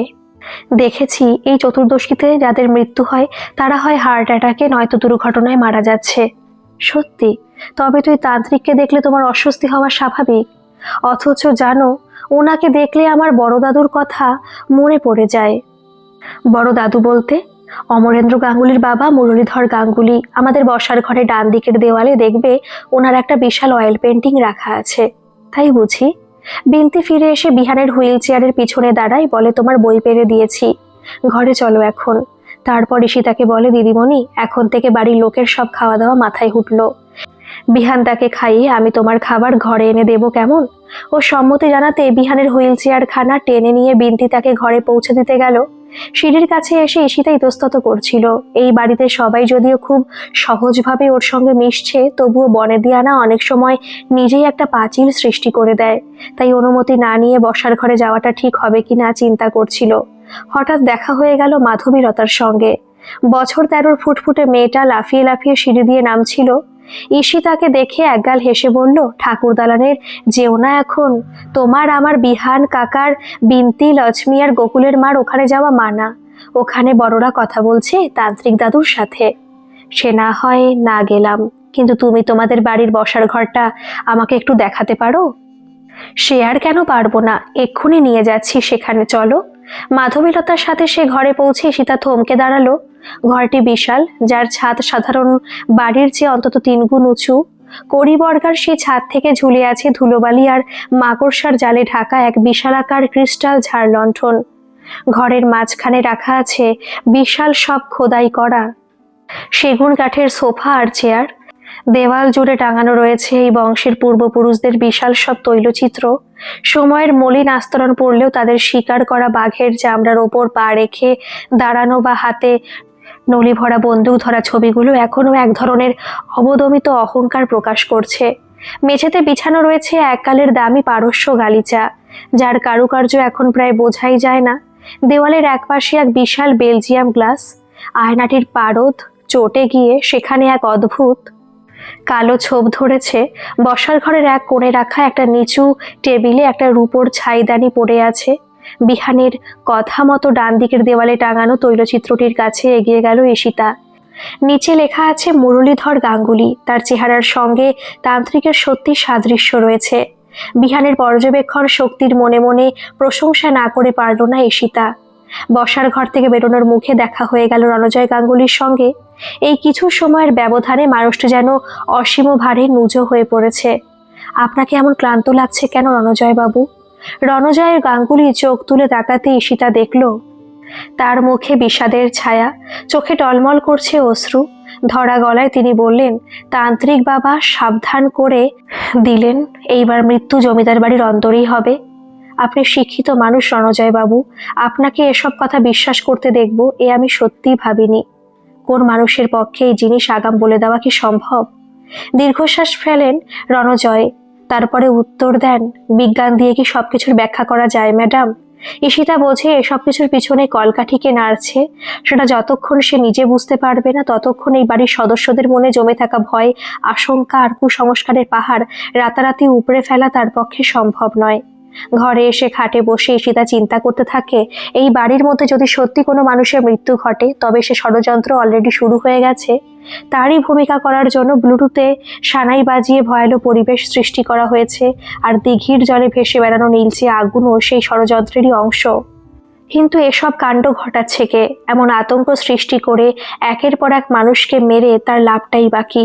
দেখেছি এই চতুর্দশীতে যাদের মৃত্যু হয় তারা হয় হার্ট অ্যাটাকে, নয়তো দুর্ঘটনায় মারা যাচ্ছে। সত্যি? তবে তুই তান্ত্রিককে দেখলে তোমার অস্বস্তি হওয়া স্বাভাবিক। অথচ জানো, ওনাকে দেখলে আমার বড় দাদুর কথা মনে পড়ে যায়। বড় দাদু বলতে অমরেন্দ্র গাঙ্গুলির বাবা মুরলীধর গাঙ্গুলি। আমাদের বসার ঘরে ডান দিকের দেওয়ালে দেখবে ওনার একটা বিশাল অয়েল পেন্টিং রাখা আছে। তাই বুঝি? বিন্তি ফিরে এসে বিহানের হুইল চেয়ারের পিছনে দাঁড়ায়, বলে, তোমার বই পেরে দিয়েছি, ঘরে চলো এখন। তারপর ঈশিতাকে বলে, দিদিমণি, এখন থেকে বাড়ির লোকের সব খাওয়া দাওয়া মাথায় উঠলো। বিহান তাকে খাইয়ে আমি তোমার খাবার ঘরে এনে দেবো, কেমন? ও সম্মতি জানাতে বিহানের হুইল চেয়ার খানা টেনে নিয়ে বিন্তি তাকে ঘরে পৌঁছে দিতে গেল। সিঁড়ির কাছে এসে ঈশিতা ইতস্তত করছিল। এই বাড়িতে সবাই যদিও খুব সহজভাবে ওর সঙ্গে মিশছে, তবুও বনেদিয়ানা অনেক সময় নিজেই একটা পাঁচিল সৃষ্টি করে দেয়। তাই অনুমতি না নিয়ে বসার ঘরে যাওয়াটা ঠিক হবে কিনা চিন্তা করছিল। হঠাৎ দেখা হয়ে গেল মাধবীলতার সঙ্গে। বছর 13 ফুটফুটে মেয়েটা লাফিয়ে লাফিয়ে সিঁড়ি দিয়ে নামছিল। ঈশিতাকে দেখে একগাল হেসে বলল, ঠাকুর দালানের যেও না এখন, তোমার আমার বিহান কাকার, বিন্তি, লক্ষ্মী আর গোকুলের মার ওখানে যাওয়া মানা। ওখানে বড়রা কথা বলছে তান্ত্রিক দাদুর সাথে। সে না হয় না গেলাম, কিন্তু তুমি তোমাদের বাড়ির বসার ঘরটা আমাকে একটু দেখাতে পারো? সে আর কেন পারবো না, এক্ষুনি নিয়ে যাচ্ছি সেখানে, চলো। মাধবীলতার সাথে সে ঘরে পৌঁছে সীতা থমকে দাঁড়ালো। ঘরটি বিশাল, যার ছাদ সাধারণ বাড়ির চেয়ে অন্তত 3 গুণ উঁচু। কড়িবর্গার সেই ছাদ থেকে ঝুলে আছে ধুলোবালি আর মাকড়সার জালে ঢাকা এক বিশালাকার ক্রিস্টাল ঝাড় লণ্ঠন। ঘরের মাঝখানে রাখা আছে বিশাল সব খোদাই করা সেগুন কাঠের সোফা আর চেয়ার। দেওয়াল জুড়ে টাঙানো রয়েছে এই বংশের পূর্বপুরুষদের বিশাল সব তৈলচিত্র। সময়ের মলিন আস্তরণ পড়লেও তাদের শিকার করা বাঘের চামড়ার ওপর পা রেখে দাঁড়ানো বা হাতে নলি ভরা বন্দুক ধরা ছবিগুলো এখনো এক ধরনের অবদমিত অহংকার প্রকাশ করছে। মেঝেতে বিছানো রয়েছে এককালের দামি পারস্য গালিচা, যার কারুকার্য এখন প্রায় বোঝাই যায় না। দেওয়ালের একপাশে এক বিশাল বেলজিয়াম গ্লাস। আয়নাটির পারদ চটে গিয়ে সেখানে এক অদ্ভুত কালো ছোপ ধরেছে। বসার ঘরের এক কোণে রাখা একটা নিচু টেবিলে একটা রূপোর ছাইদানি পড়ে আছে। বিহানের কথা মতো ডান দিকের দেওয়ালে টাঙানো তৈলচিত্রটির কাছে এগিয়ে গেল ঈশিতা। নিচে লেখা আছে মুরলীধর গাঙ্গুলি। তার চেহারার সঙ্গে তান্ত্রিকের সত্যি সাদৃশ্য রয়েছে। বিহানের পর্যবেক্ষণ শক্তির মনে মনে প্রশংসা না করে পারল না ঈশিতা। বসার ঘর থেকে বেরোনোর মুখে দেখা হয়ে গেল রণজয় গাঙ্গুলির সঙ্গে। এই কিছু সময়ের ব্যবধানে মানুষটা যেন অসীম ভারে নুজো হয়ে পড়েছে। আপনাকে এমন ক্লান্ত লাগছে কেন রণজয় বাবু? রণজয়ের গাঙ্গুলি চোখ তুলে তাকাতে ঈশিতা দেখল তার মুখে বিষাদের ছায়া, চোখে টলমল করছে অশ্রু। ধরা গলায় তিনি বললেন, তান্ত্রিক বাবা সাবধান করে দিলেন, এইবার মৃত্যু জমিদার বাড়ির অন্তরেই হবে। আপনি শিক্ষিত মানুষ রণজয় বাবু, আপনাকে এসব কথা বিশ্বাস করতে দেখব এ আমি সত্যিই ভাবিনি। কোন মানুষের পক্ষে এই জিনিস আগাম বলে দেওয়া কি সম্ভব? দীর্ঘশ্বাস ফেলেন রণজয়, তারপরে উত্তর দেন, বিজ্ঞান দিয়ে কি সবকিছুর ব্যাখ্যা করা যায় ম্যাডাম? ঈশিতা বোঝে এসব কিছুর পিছনে কলকাঠিকে নাড়ছে। সেটা যতক্ষণ সে নিজে বুঝতে পারবে না, ততক্ষণ এই বাড়ির সদস্যদের মনে জমে থাকা ভয়, আশঙ্কা আর কুসংস্কারের পাহাড় রাতারাতি উপড়ে ফেলা তার পক্ষে সম্ভব নয়। ঘরে এসে খাটে বসে ঈশিতা চিন্তা করতে থাকে, এই বাড়ির মধ্যে যদি সত্যি কোনো মানুষের মৃত্যু ঘটে, তবে সে ষড়যন্ত্র অলরেডি শুরু হয়ে গেছে। তারই ভূমিকা করার জন্য ব্লুটুথে সানাই বাজিয়ে ভয়ালো পরিবেশ সৃষ্টি করা হয়েছে। আর দিঘির জলে ভেসে বেড়ানো নীলচে আগুনও সেই ষড়যন্ত্রেরই অংশ। কিন্তু এসব কাণ্ড ঘটাচ্ছে কে? এমন আতঙ্ক সৃষ্টি করে একের পর এক মানুষকে মেরে তার লাভটাই বাকি।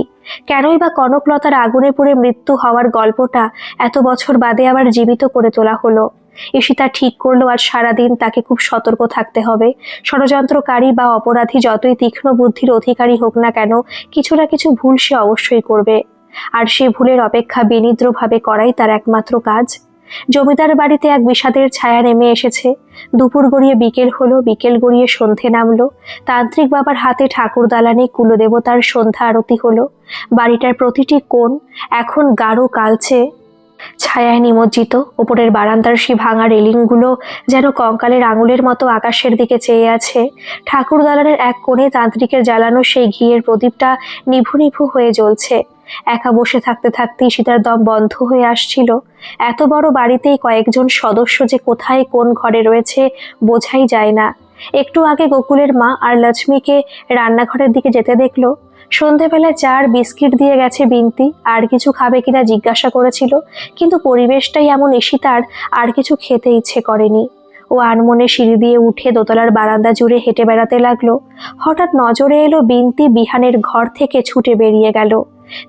কেনই বা কনকলতার আগুনে পুড়ে মৃত্যু হওয়ার গল্পটা এত বছর বাদে আবার জীবিত করে তোলা হলো? ঈশিতা ঠিক করলো আজ সারাদিন তাকে খুব সতর্ক থাকতে হবে। ষড়যন্ত্রকারী বা অপরাধী যতই তীক্ষ্ণ বুদ্ধির অধিকারী হোক না কেন, কিছু না কিছু ভুল সে অবশ্যই করবে। আর সে ভুলের অপেক্ষা বিনিদ্রভাবে করাই তার একমাত্র কাজ। জমিদার বাড়িতে এক বিষাদের ছায়া নেমে এসেছে। দুপুর গড়িয়ে বিকেল হলো, বিকেল গড়িয়ে সন্ধে নামলো। তান্ত্রিক বাবার হাতে ঠাকুর দালানে কুলদেবতার সন্ধ্যা আরতি হলো। বাড়িটার প্রতিটি কোণ এখন গাঢ় কালচে ছায়ায় নিমজ্জিত। ওপরের বারান্দার সেই ভাঙা রেলিংগুলো যেন কঙ্কালের আঙুলের মতো আকাশের দিকে চেয়ে আছে। ঠাকুর দালানের এক কোণে তান্ত্রিকের জ্বালানো সেই ঘিয়ের প্রদীপটা নিভু নিভু হয়ে জ্বলছে। একা বসে থাকতে থাকতেই সীতার দম বন্ধ হয়ে আসছিল। এত বড় বাড়িতেই কয়েকজন সদস্য যে কোথায় কোন ঘরে রয়েছে বোঝাই যায় না। একটু আগে গোকুলের মা আর লক্ষ্মীকে রান্নাঘরের দিকে যেতে দেখলো। সন্ধেবেলায় চার বিস্কিট দিয়ে গেছে বিনতি, আর কিছু খাবে কিনা জিজ্ঞাসা করেছিল, কিন্তু পরিবেশটাই এমন ঈশিতার আর কিছু খেতে ইচ্ছে করেনি। ও আনমনে সিঁড়ি দিয়ে উঠে দোতলার বারান্দা জুড়ে হেঁটে বেড়াতে লাগলো। হঠাৎ নজরে এলো বিনতি বিহানের ঘর থেকে ছুটে বেরিয়ে গেল।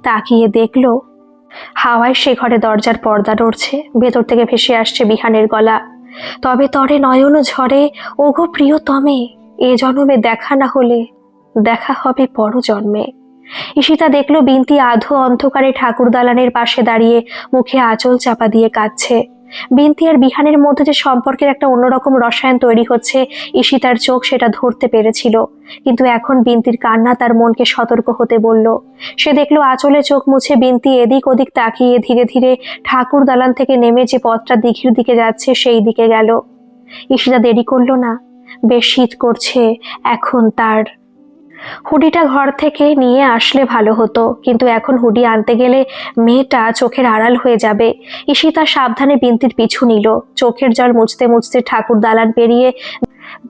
তাকিয়ে দেখলো হাওয়ায় সে ঘরে দরজার পর্দা নড়ছে। ভেতর থেকে ভেসে আসছে বিহানের গলা, তবে তরে নয়ন ঝরে, ওগো প্রিয়তমে, এ জন্মে দেখা না হলে দেখা হবে পর জন্মে। ঈশিতা দেখলো বিনতি আধো অন্ধকারে ঠাকুর দালানের পাশে দাঁড়িয়ে মুখে আঁচল চাপা দিয়ে কাঁদছে। বিনতি আর বিহানের মধ্যে যে সম্পর্কের একটা অন্যরকম রসায়ন তৈরি হচ্ছে, ঈশিতার চোখ সেটা ধরতে পেরেছিল। কিন্তু এখন বিনতির কান্না তার মনকে সতর্ক হতে বলল। সে দেখলো আঁচলে চোখ মুছে বিনতি এদিক ওদিক তাকিয়ে ধীরে ধীরে ঠাকুর দালান থেকে নেমে যে পথটা দিঘির দিকে যাচ্ছে সেই দিকে গেল। ঈশিতা দেরি করলো না। বেশ শীত করছে এখন। তার হুডিটা ঘর থেকে নিয়ে আসলে ভালো হতো, কিন্তু এখন হুডি আনতে গেলে মেয়েটা চোখের আড়াল হয়ে যাবে। ঈশিতা সাবধানে বিনতির পিছু নিল। চোখের জল মুছতে মুছতে ঠাকুর দালান পেরিয়ে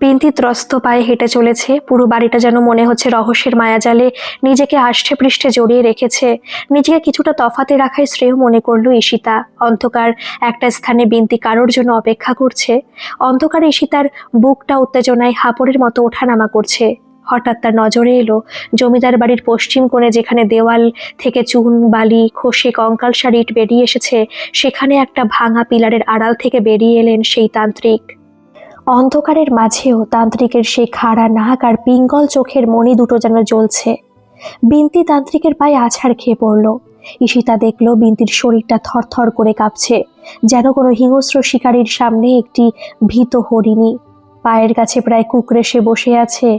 বিন্তি ত্রস্ত পায়ে হেঁটে চলেছে। পুরো বাড়িটা যেন মনে হচ্ছে রহস্যের মায়াজালে নিজেকে আষ্টে পৃষ্ঠে জড়িয়ে রেখেছে। নিজেকে কিছুটা তফাতে রাখাই শ্রেয় মনে করলো ঈশিতা। অন্ধকার একটা স্থানে বিন্তি কারোর জন্য অপেক্ষা করছে। অন্ধকারে ঈশিতার বুকটা উত্তেজনায় হাঁপড়ের মতো ওঠানামা করছে। হঠাৎ তার নজরে এলো জমিদার বাড়ির পশ্চিম কোণে, যেখানে দেওয়াল থেকে চুন বালি খসে কঙ্কালসার ইট বেরিয়ে এসেছে, সেখানে একটা ভাঙা পিলারের আড়াল থেকে বেরিয়ে এলেন সেই তান্ত্রিক। অন্ধকারের মাঝেও তান্ত্রিকের সেই খাড়া নাক আর পিঙ্গল চোখের মণি দুটো যেন জ্বলছে। বিন্তি তান্ত্রিকের পায়ে আছাড় খেয়ে পড়ল। ঈশিতা দেখল বিন্তির শরীরটা থরথর করে কাঁপছে, যেন কোনো হিংস্র শিকারীর সামনে একটি ভীত হরিণী। পায়ের কাছে প্রায় কুঁকড়ে সে বসে আছে।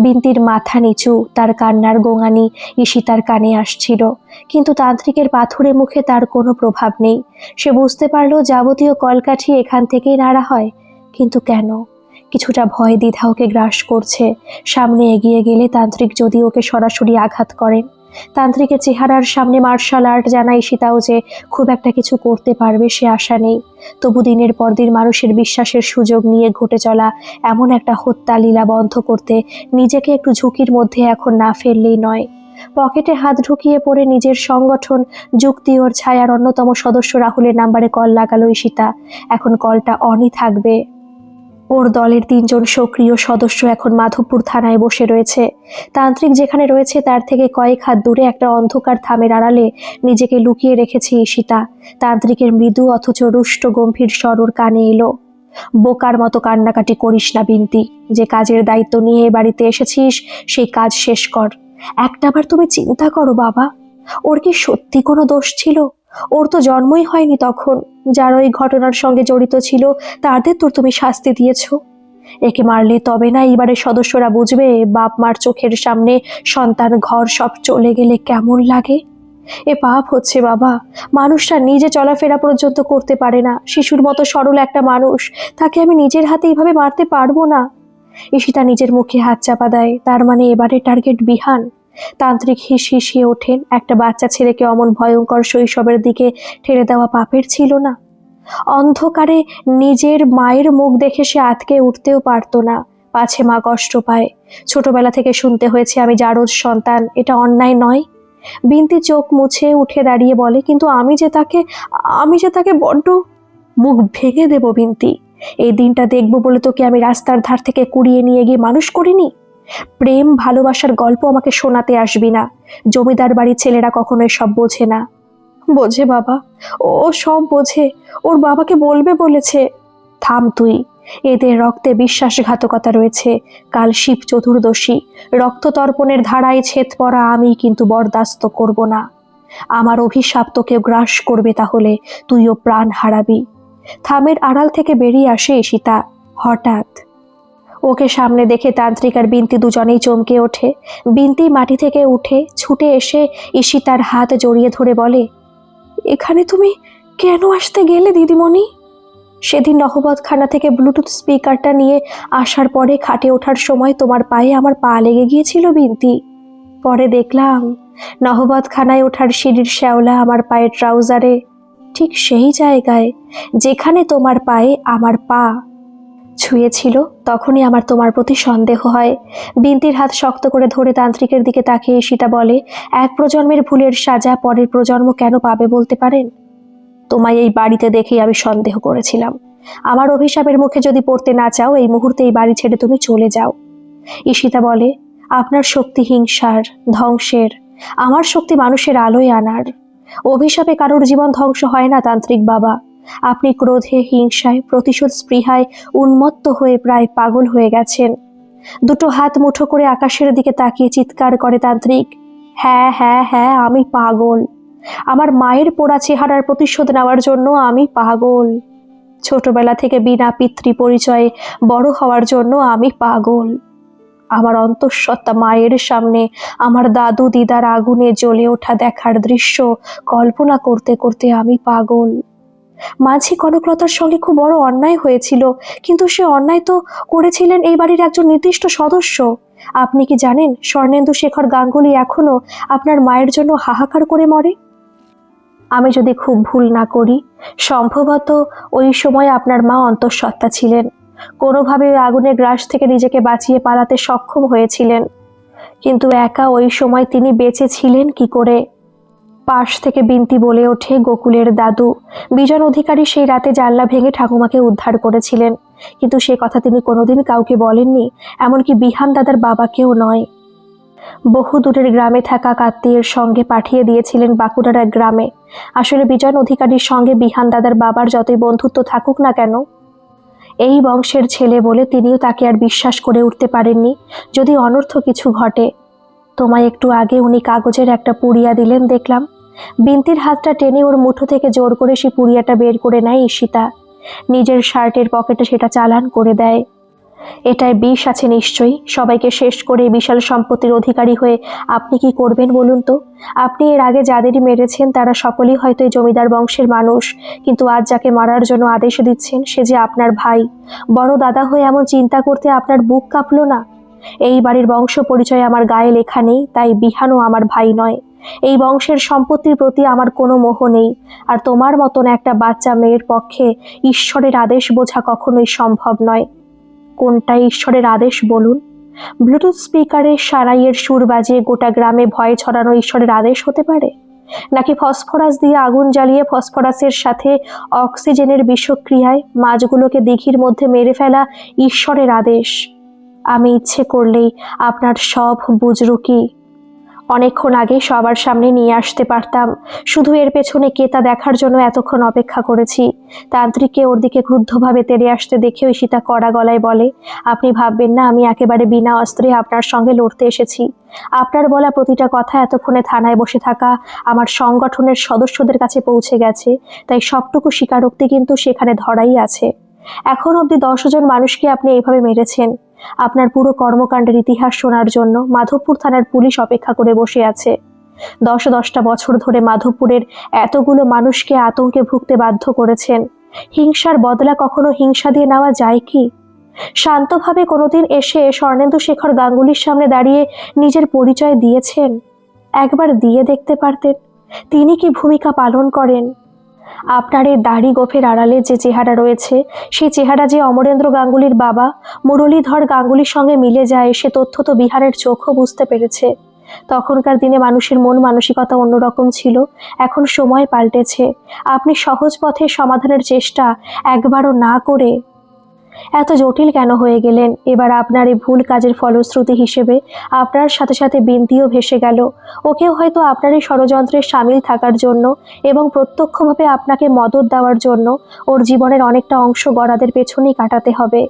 বিন্তির মাথা নিচু, তার কান্নার গোঙানি ঈশিতার কানে আসছিল, কিন্তু তান্ত্রিকের পাথুরে মুখে তার কোনো প্রভাব নেই। সে বুঝতে পারল যাবতীয় কলকাঠি এখান থেকেই নাড়া হয়, কিন্তু কেন? কিছুটা ভয় দ্বিধা ওকে গ্রাস করছে। সামনে এগিয়ে গেলে তান্ত্রিক যদি ওকে সরাসরি আঘাত করেন। তান্ত্রিকের চেহারার সামনে মার্শাল আর্ট জানা ঈশিতাও যে খুব একটা কিছু করতে পারবে সে আশা নেই। তবু দিনের পর দিন মানুষের বিশ্বাসের সুযোগ নিয়ে ঘটে চলা এমন একটা হত্যা লীলা বন্ধ করতে নিজেকে একটু ঝুঁকির মধ্যে এখন না ফেললেই নয়। পকেটে হাত ঢুকিয়ে পড়ে নিজের সংগঠন যুক্তি ওর ছায়ার অন্যতম সদস্য রাহুলের নাম্বারে কল লাগালো ঈশিতা। এখন কলটা অনই থাকবে। ওর দলের 3 জন সক্রিয় সদস্য এখন মাধবপুর থানায় বসে রয়েছে। তান্ত্রিক যেখানে রয়েছে তার থেকে কয়েক হাত দূরে একটা অন্ধকার থামের আড়ালে নিজেকে লুকিয়ে রেখেছে ঈশিতা। তান্ত্রিকের মৃদু অথচ রুষ্ট গম্ভীর স্বর ওর কানে এলো। বোকার মতো কান্নাকাটি করিস না বিন্তি। যে কাজের দায়িত্ব নিয়ে এ বাড়িতে এসেছিস সেই কাজ শেষ কর। একটাবার তুমি চিন্তা করো বাবা, ওর কি সত্যি কোনো দোষ ছিল? ওর তো জন্মই হয়নি তখন। যারা ওই ঘটনার সঙ্গে জড়িত ছিল তাদের তো তুমি শাস্তি দিয়েছ। একে মারলে তবে না এবারের সদস্যরা বুঝবে বাপ মার চোখের সামনে সন্তান ঘর সব চলে গেলে কেমন লাগে। এ পাপ হচ্ছে বাবা। মানুষটা নিজে চলাফেরা পর্যন্ত করতে পারে না, শিশুর মতো সরল একটা মানুষ, তাকে আমি নিজের হাতে এইভাবে মারতে পারবো না। ঈশিতা নিজের মুখে হাত চাপা দেয়। তার মানে এবারে টার্গেট বিহান। তান্ত্রিক হিসিয়ে ওঠেন। একটা বাচ্চা ছেলেকে অমন ভয়ঙ্কর শৈশবের দিকে ঠেলে দেওয়া পাপের ছিল না? অন্ধকারে নিজের মায়ের মুখ দেখে সে আটকে উঠতেও পারতো না, পাছে মা কষ্ট পায়। ছোটবেলা থেকে শুনতে হয়েছে আমি জারজ সন্তান, এটা অন্যায় নয়। বিন্তি চোখ মুছে উঠে দাঁড়িয়ে বলে, কিন্তু আমি যে তাকে বড্ড। মুখ ভেঙে দেব বিন্তি। এই দিনটা দেখবো বলে তোকে আমি রাস্তার ধার থেকে কুড়িয়ে নিয়ে গিয়ে মানুষ করিনি? প্রেম ভালোবাসার গল্প আমাকে শোনাতে আসবি না। জমিদার বাড়ির ছেলেরা কখনোই সব বোঝে না। বোঝে বাবা, ও সব বোঝে। ওর বাবাকে বলবে বলেছে। থাম তুই। এদের রক্তে বিশ্বাসঘাতকতা রয়েছে। কাল শিব চতুর্দশী, রক্ততর্পণের ধারায় ছেদ পড়া আমি কিন্তু বরদাস্ত করব না। আমার অভিশাপ তোকে গ্রাস করবে, তাহলে তুইও প্রাণ হারাবি। থামের আড়াল থেকে বেরিয়ে আসে ঈশিতা। হঠাৎ ওকে সামনে দেখে তান্ত্রিক আর বিন্তি দুজনেই চমকে ওঠে। বিন্তি মাটি থেকে উঠে ছুটে এসে ঈশিতার হাত জড়িয়ে ধরে বলে, এখানে তুমি কেন আসতে গেলে দিদিমণি? সেদিন নহবতখানা থেকে ব্লুটুথ স্পিকারটা নিয়ে আসার পরে খাটে ওঠার সময় তোমার পায়ে আমার পা লেগে গিয়েছিল বিন্তি। পরে দেখলাম নহবতখানায় ওঠার সিঁড়ির শ্যাওলা আমার পায়ের ট্রাউজারে ঠিক সেই জায়গায় যেখানে তোমার পায়ে আমার পা ছুঁয়েছিল। তখনই আমার তোমার প্রতি সন্দেহ হয়। বিন্তির হাত শক্ত করে ধরে তান্ত্রিকের দিকে তাকিয়ে ঈশিতা বলে, এক প্রজন্মের ভুলের সাজা পরের প্রজন্ম কেন পাবে বলতে পারেন? তোমায় এই বাড়িতে দেখেই আমি সন্দেহ করেছিলাম। আমার অভিশাপের মুখে যদি পড়তে না চাও এই মুহূর্তে এই বাড়ি ছেড়ে তুমি চলে যাও। ঈশিতা বলে, আপনার শক্তি হিংসার, ধ্বংসের, আমার শক্তি মানুষের আলোয় আনার। অভিশাপে কারোর জীবন ধ্বংস হয় না তান্ত্রিক বাবা। আপনি ক্রোধে, হিংসায়, প্রতিশোধ স্পৃহায় উন্মত্ত হয়ে প্রায় পাগল হয়ে গেছেন। দুটো হাত মুঠো করে আকাশের দিকে তাকিয়ে চিৎকার করে তান্ত্রিক, হ্যাঁ হ্যাঁ হ্যাঁ, আমি পাগল। আমার মায়ের পোড়া চেহারার প্রতিশোধ নেওয়ার জন্য আমি পাগল। ছোটবেলা থেকে বিনা পিতৃ পরিচয়ে বড় হওয়ার জন্য আমি পাগল। আমার অন্তঃসত্ত্বা মায়ের সামনে আমার দাদু দিদার আগুনে জ্বলে ওঠা দেখার দৃশ্য কল্পনা করতে করতে আমি পাগল। মাঝি কনকলতার সঙ্গে খুব বড় অন্যায় হয়েছিল, কিন্তু সে অন্যায় তো করেছিলেন এই বাড়ির একজন নির্দিষ্ট সদস্য। আপনি কি জানেন স্বর্ণেন্দু শেখর গাঙ্গুলি এখনো আপনার মায়ের জন্য হাহাকার করে মরে? আমি যদি খুব ভুল না করি, সম্ভবত ওই সময় আপনার মা অন্তঃসত্ত্বা ছিলেন। কোনোভাবে ওই আগুনের গ্রাস থেকে নিজেকে বাঁচিয়ে পালাতে সক্ষম হয়েছিলেন, কিন্তু একা ওই সময় তিনি বেঁচে ছিলেন কি করে? পাশ থেকে বিনতি বলে ওঠে গোকুলের দাদু। বিজন অধিকারী সেই রাতে জানলা ভেঙে ঠাকুমাকে উদ্ধার করেছিলেন, কিন্তু সে কথা তিনি কোনোদিন কাউকে বলেননি, এমনকি বিহান দাদার বাবাকেও নয়। বহু দূরের গ্রামে থাকা আত্মীয়ের সঙ্গে পাঠিয়ে দিয়েছিলেন বাঁকুড়ার এক গ্রামে। আসলে বিজন অধিকারীর সঙ্গে বিহান দাদার বাবার যতই বন্ধুত্ব থাকুক না কেন, এই বংশের ছেলে বলে তিনিও তাকে আর বিশ্বাস করে উঠতে পারেননি যদি অনর্থ কিছু ঘটে। তোমায় একটু আগে উনি কাগজের একটা পুড়িয়া দিলেন দেখলাম। বিন্তির হাতটা টেনে ওর মুঠো থেকে জোর করে সে পুড়িয়াটা বের করে নেয় ঈশিতা। নিজের শার্টের পকেটে সেটা চালান করে দেয়। এটায় বিষ আছে নিশ্চয়ই। সবাইকে শেষ করে বিশাল সম্পত্তির অধিকারী হয়ে আপনি কি করবেন বলুন তো? আপনি এর আগে যাদেরই মেরেছেন তারা সকলেই হয়তো এই জমিদার বংশের মানুষ, কিন্তু আজ যাকে মারার জন্য আদেশ দিচ্ছেন সে যে আপনার ভাই। বড় দাদা হয়ে এমন চিন্তা করতে আপনার বুক কাঁপলো না? এই বাড়ির বংশ পরিচয় আমার গায়ে লেখা নেই, তাই বিহানও আমার ভাই নয়। এই বংশের সম্পত্তির প্রতি আমার কোনো মোহ নেই। আর তোমার মতন একটা বাচ্চা মেয়ের পক্ষে ঈশ্বরের আদেশ বোঝা কখনোই সম্ভব নয়। কোনটা ঈশ্বরের আদেশ বলুন? ব্লুটুথ স্পিকারে সারাইয়ের সুর বাজিয়ে গোটা গ্রামে ভয় ছড়ানো ঈশ্বরের আদেশ হতে পারে? নাকি ফসফরাস দিয়ে আগুন জ্বালিয়ে ফসফরাসের সাথে অক্সিজেনের বিষক্রিয়ায় মাছগুলোকে দিঘির মধ্যে মেরে ফেলা ঈশ্বরের আদেশ? আমি ইচ্ছে করলেই আপনার সব বুজরুকি অনেকক্ষণ আগে সবার সামনে নিয়ে আসতে পারতাম। শুধু এর পেছনে কে তা দেখার জন্য এতক্ষণ অপেক্ষা করেছি। তান্ত্রিককে ওর দিকে ক্রুদ্ধভাবে তেড়ে আসতে দেখেও ঈশিতা কড়া গলায় বলে, আপনি ভাববেন না আমি একেবারে বিনা অস্ত্রে আপনার সঙ্গে লড়তে এসেছি। আপনার বলা প্রতিটা কথা এতক্ষণে থানায় বসে থাকা আমার সংগঠনের সদস্যদের কাছে পৌঁছে গেছে, তাই সবটুকু স্বীকারোক্তি কিন্তু সেখানে ধরাই আছে। এখন অবধি 10 জন মানুষকে আপনি এইভাবে মেরেছেন। আপনার পুরো কর্মকাণ্ডের ইতিহাস শোনার জন্য মাধবপুর থানার পুলিশ অপেক্ষা করে বসে আছে। 10টা বছর ধরে মাধবপুরের এতগুলো মানুষকে আতঙ্কে ভুগতে বাধ্য করেছেন। হিংসার বদলা কখনো হিংসা দিয়ে নেওয়া যায় কি? শান্তভাবে কোনোদিন এসে স্বর্ণেন্দু শেখর গাঙ্গুলির সামনে দাঁড়িয়ে নিজের পরিচয় দিয়েছেন? একবার দিয়ে দেখতে পারতেন তিনি কি ভূমিকা পালন করেন। আপনার এই দাড়ি গোফের আড়ালে যে চেহারা রয়েছে, সেই চেহারা যে অমরেন্দ্র গাঙ্গুলির বাবা মুরলীধর গাঙ্গুলির সঙ্গে মিলে যায়, সে তথ্য তো বিহারের চোখও বুঝতে পেরেছে। তখনকার দিনে মানুষের মন মানসিকতা অন্যরকম ছিল, এখন সময় পাল্টেছে। আপনি সহজ পথে সমাধানের চেষ্টা একবারও না করে এত জটিল কেন হয়ে গেলেন? এবার আপনার এই ভুল কাজের ফলশ্রুতি হিসেবে আপনার সাথে সাথে বিনতিও ভেসে গেল। ওকেও হয়তো আপনার এই ষড়যন্ত্রে সামিল থাকার জন্য এবং প্রত্যক্ষভাবে আপনাকে মদত দেওয়ার জন্য ওর জীবনের অনেকটা অংশ গড়াদের পেছনেই কাটাতে হবে।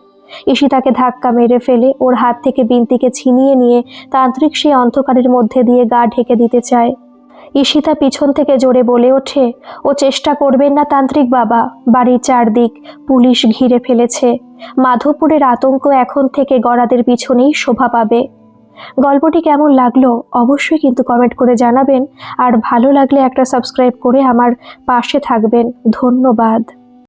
ঈশিতাকে ধাক্কা মেরে ফেলে ওর হাত থেকে বিনতিকে ছিনিয়ে নিয়ে তান্ত্রিক সেই অন্ধকারের মধ্যে দিয়ে গা ঢেকে দিতে চায়। ঈশিতা পিছন থেকে জোরে বলে ওঠে, ও চেষ্টা করবেন না তান্ত্রিক বাবা, বাড়ির চারদিক পুলিশ ঘিরে ফেলেছে। মাধবপুরের আতঙ্ক এখন থেকে গড়াদের পিছনেই শোভা পাবে। গল্পটি কেমন লাগলো অবশ্যই কিন্তু কমেন্ট করে জানাবেন, আর ভালো লাগলে একটা সাবস্ক্রাইব করে আমার পাশে থাকবেন। ধন্যবাদ।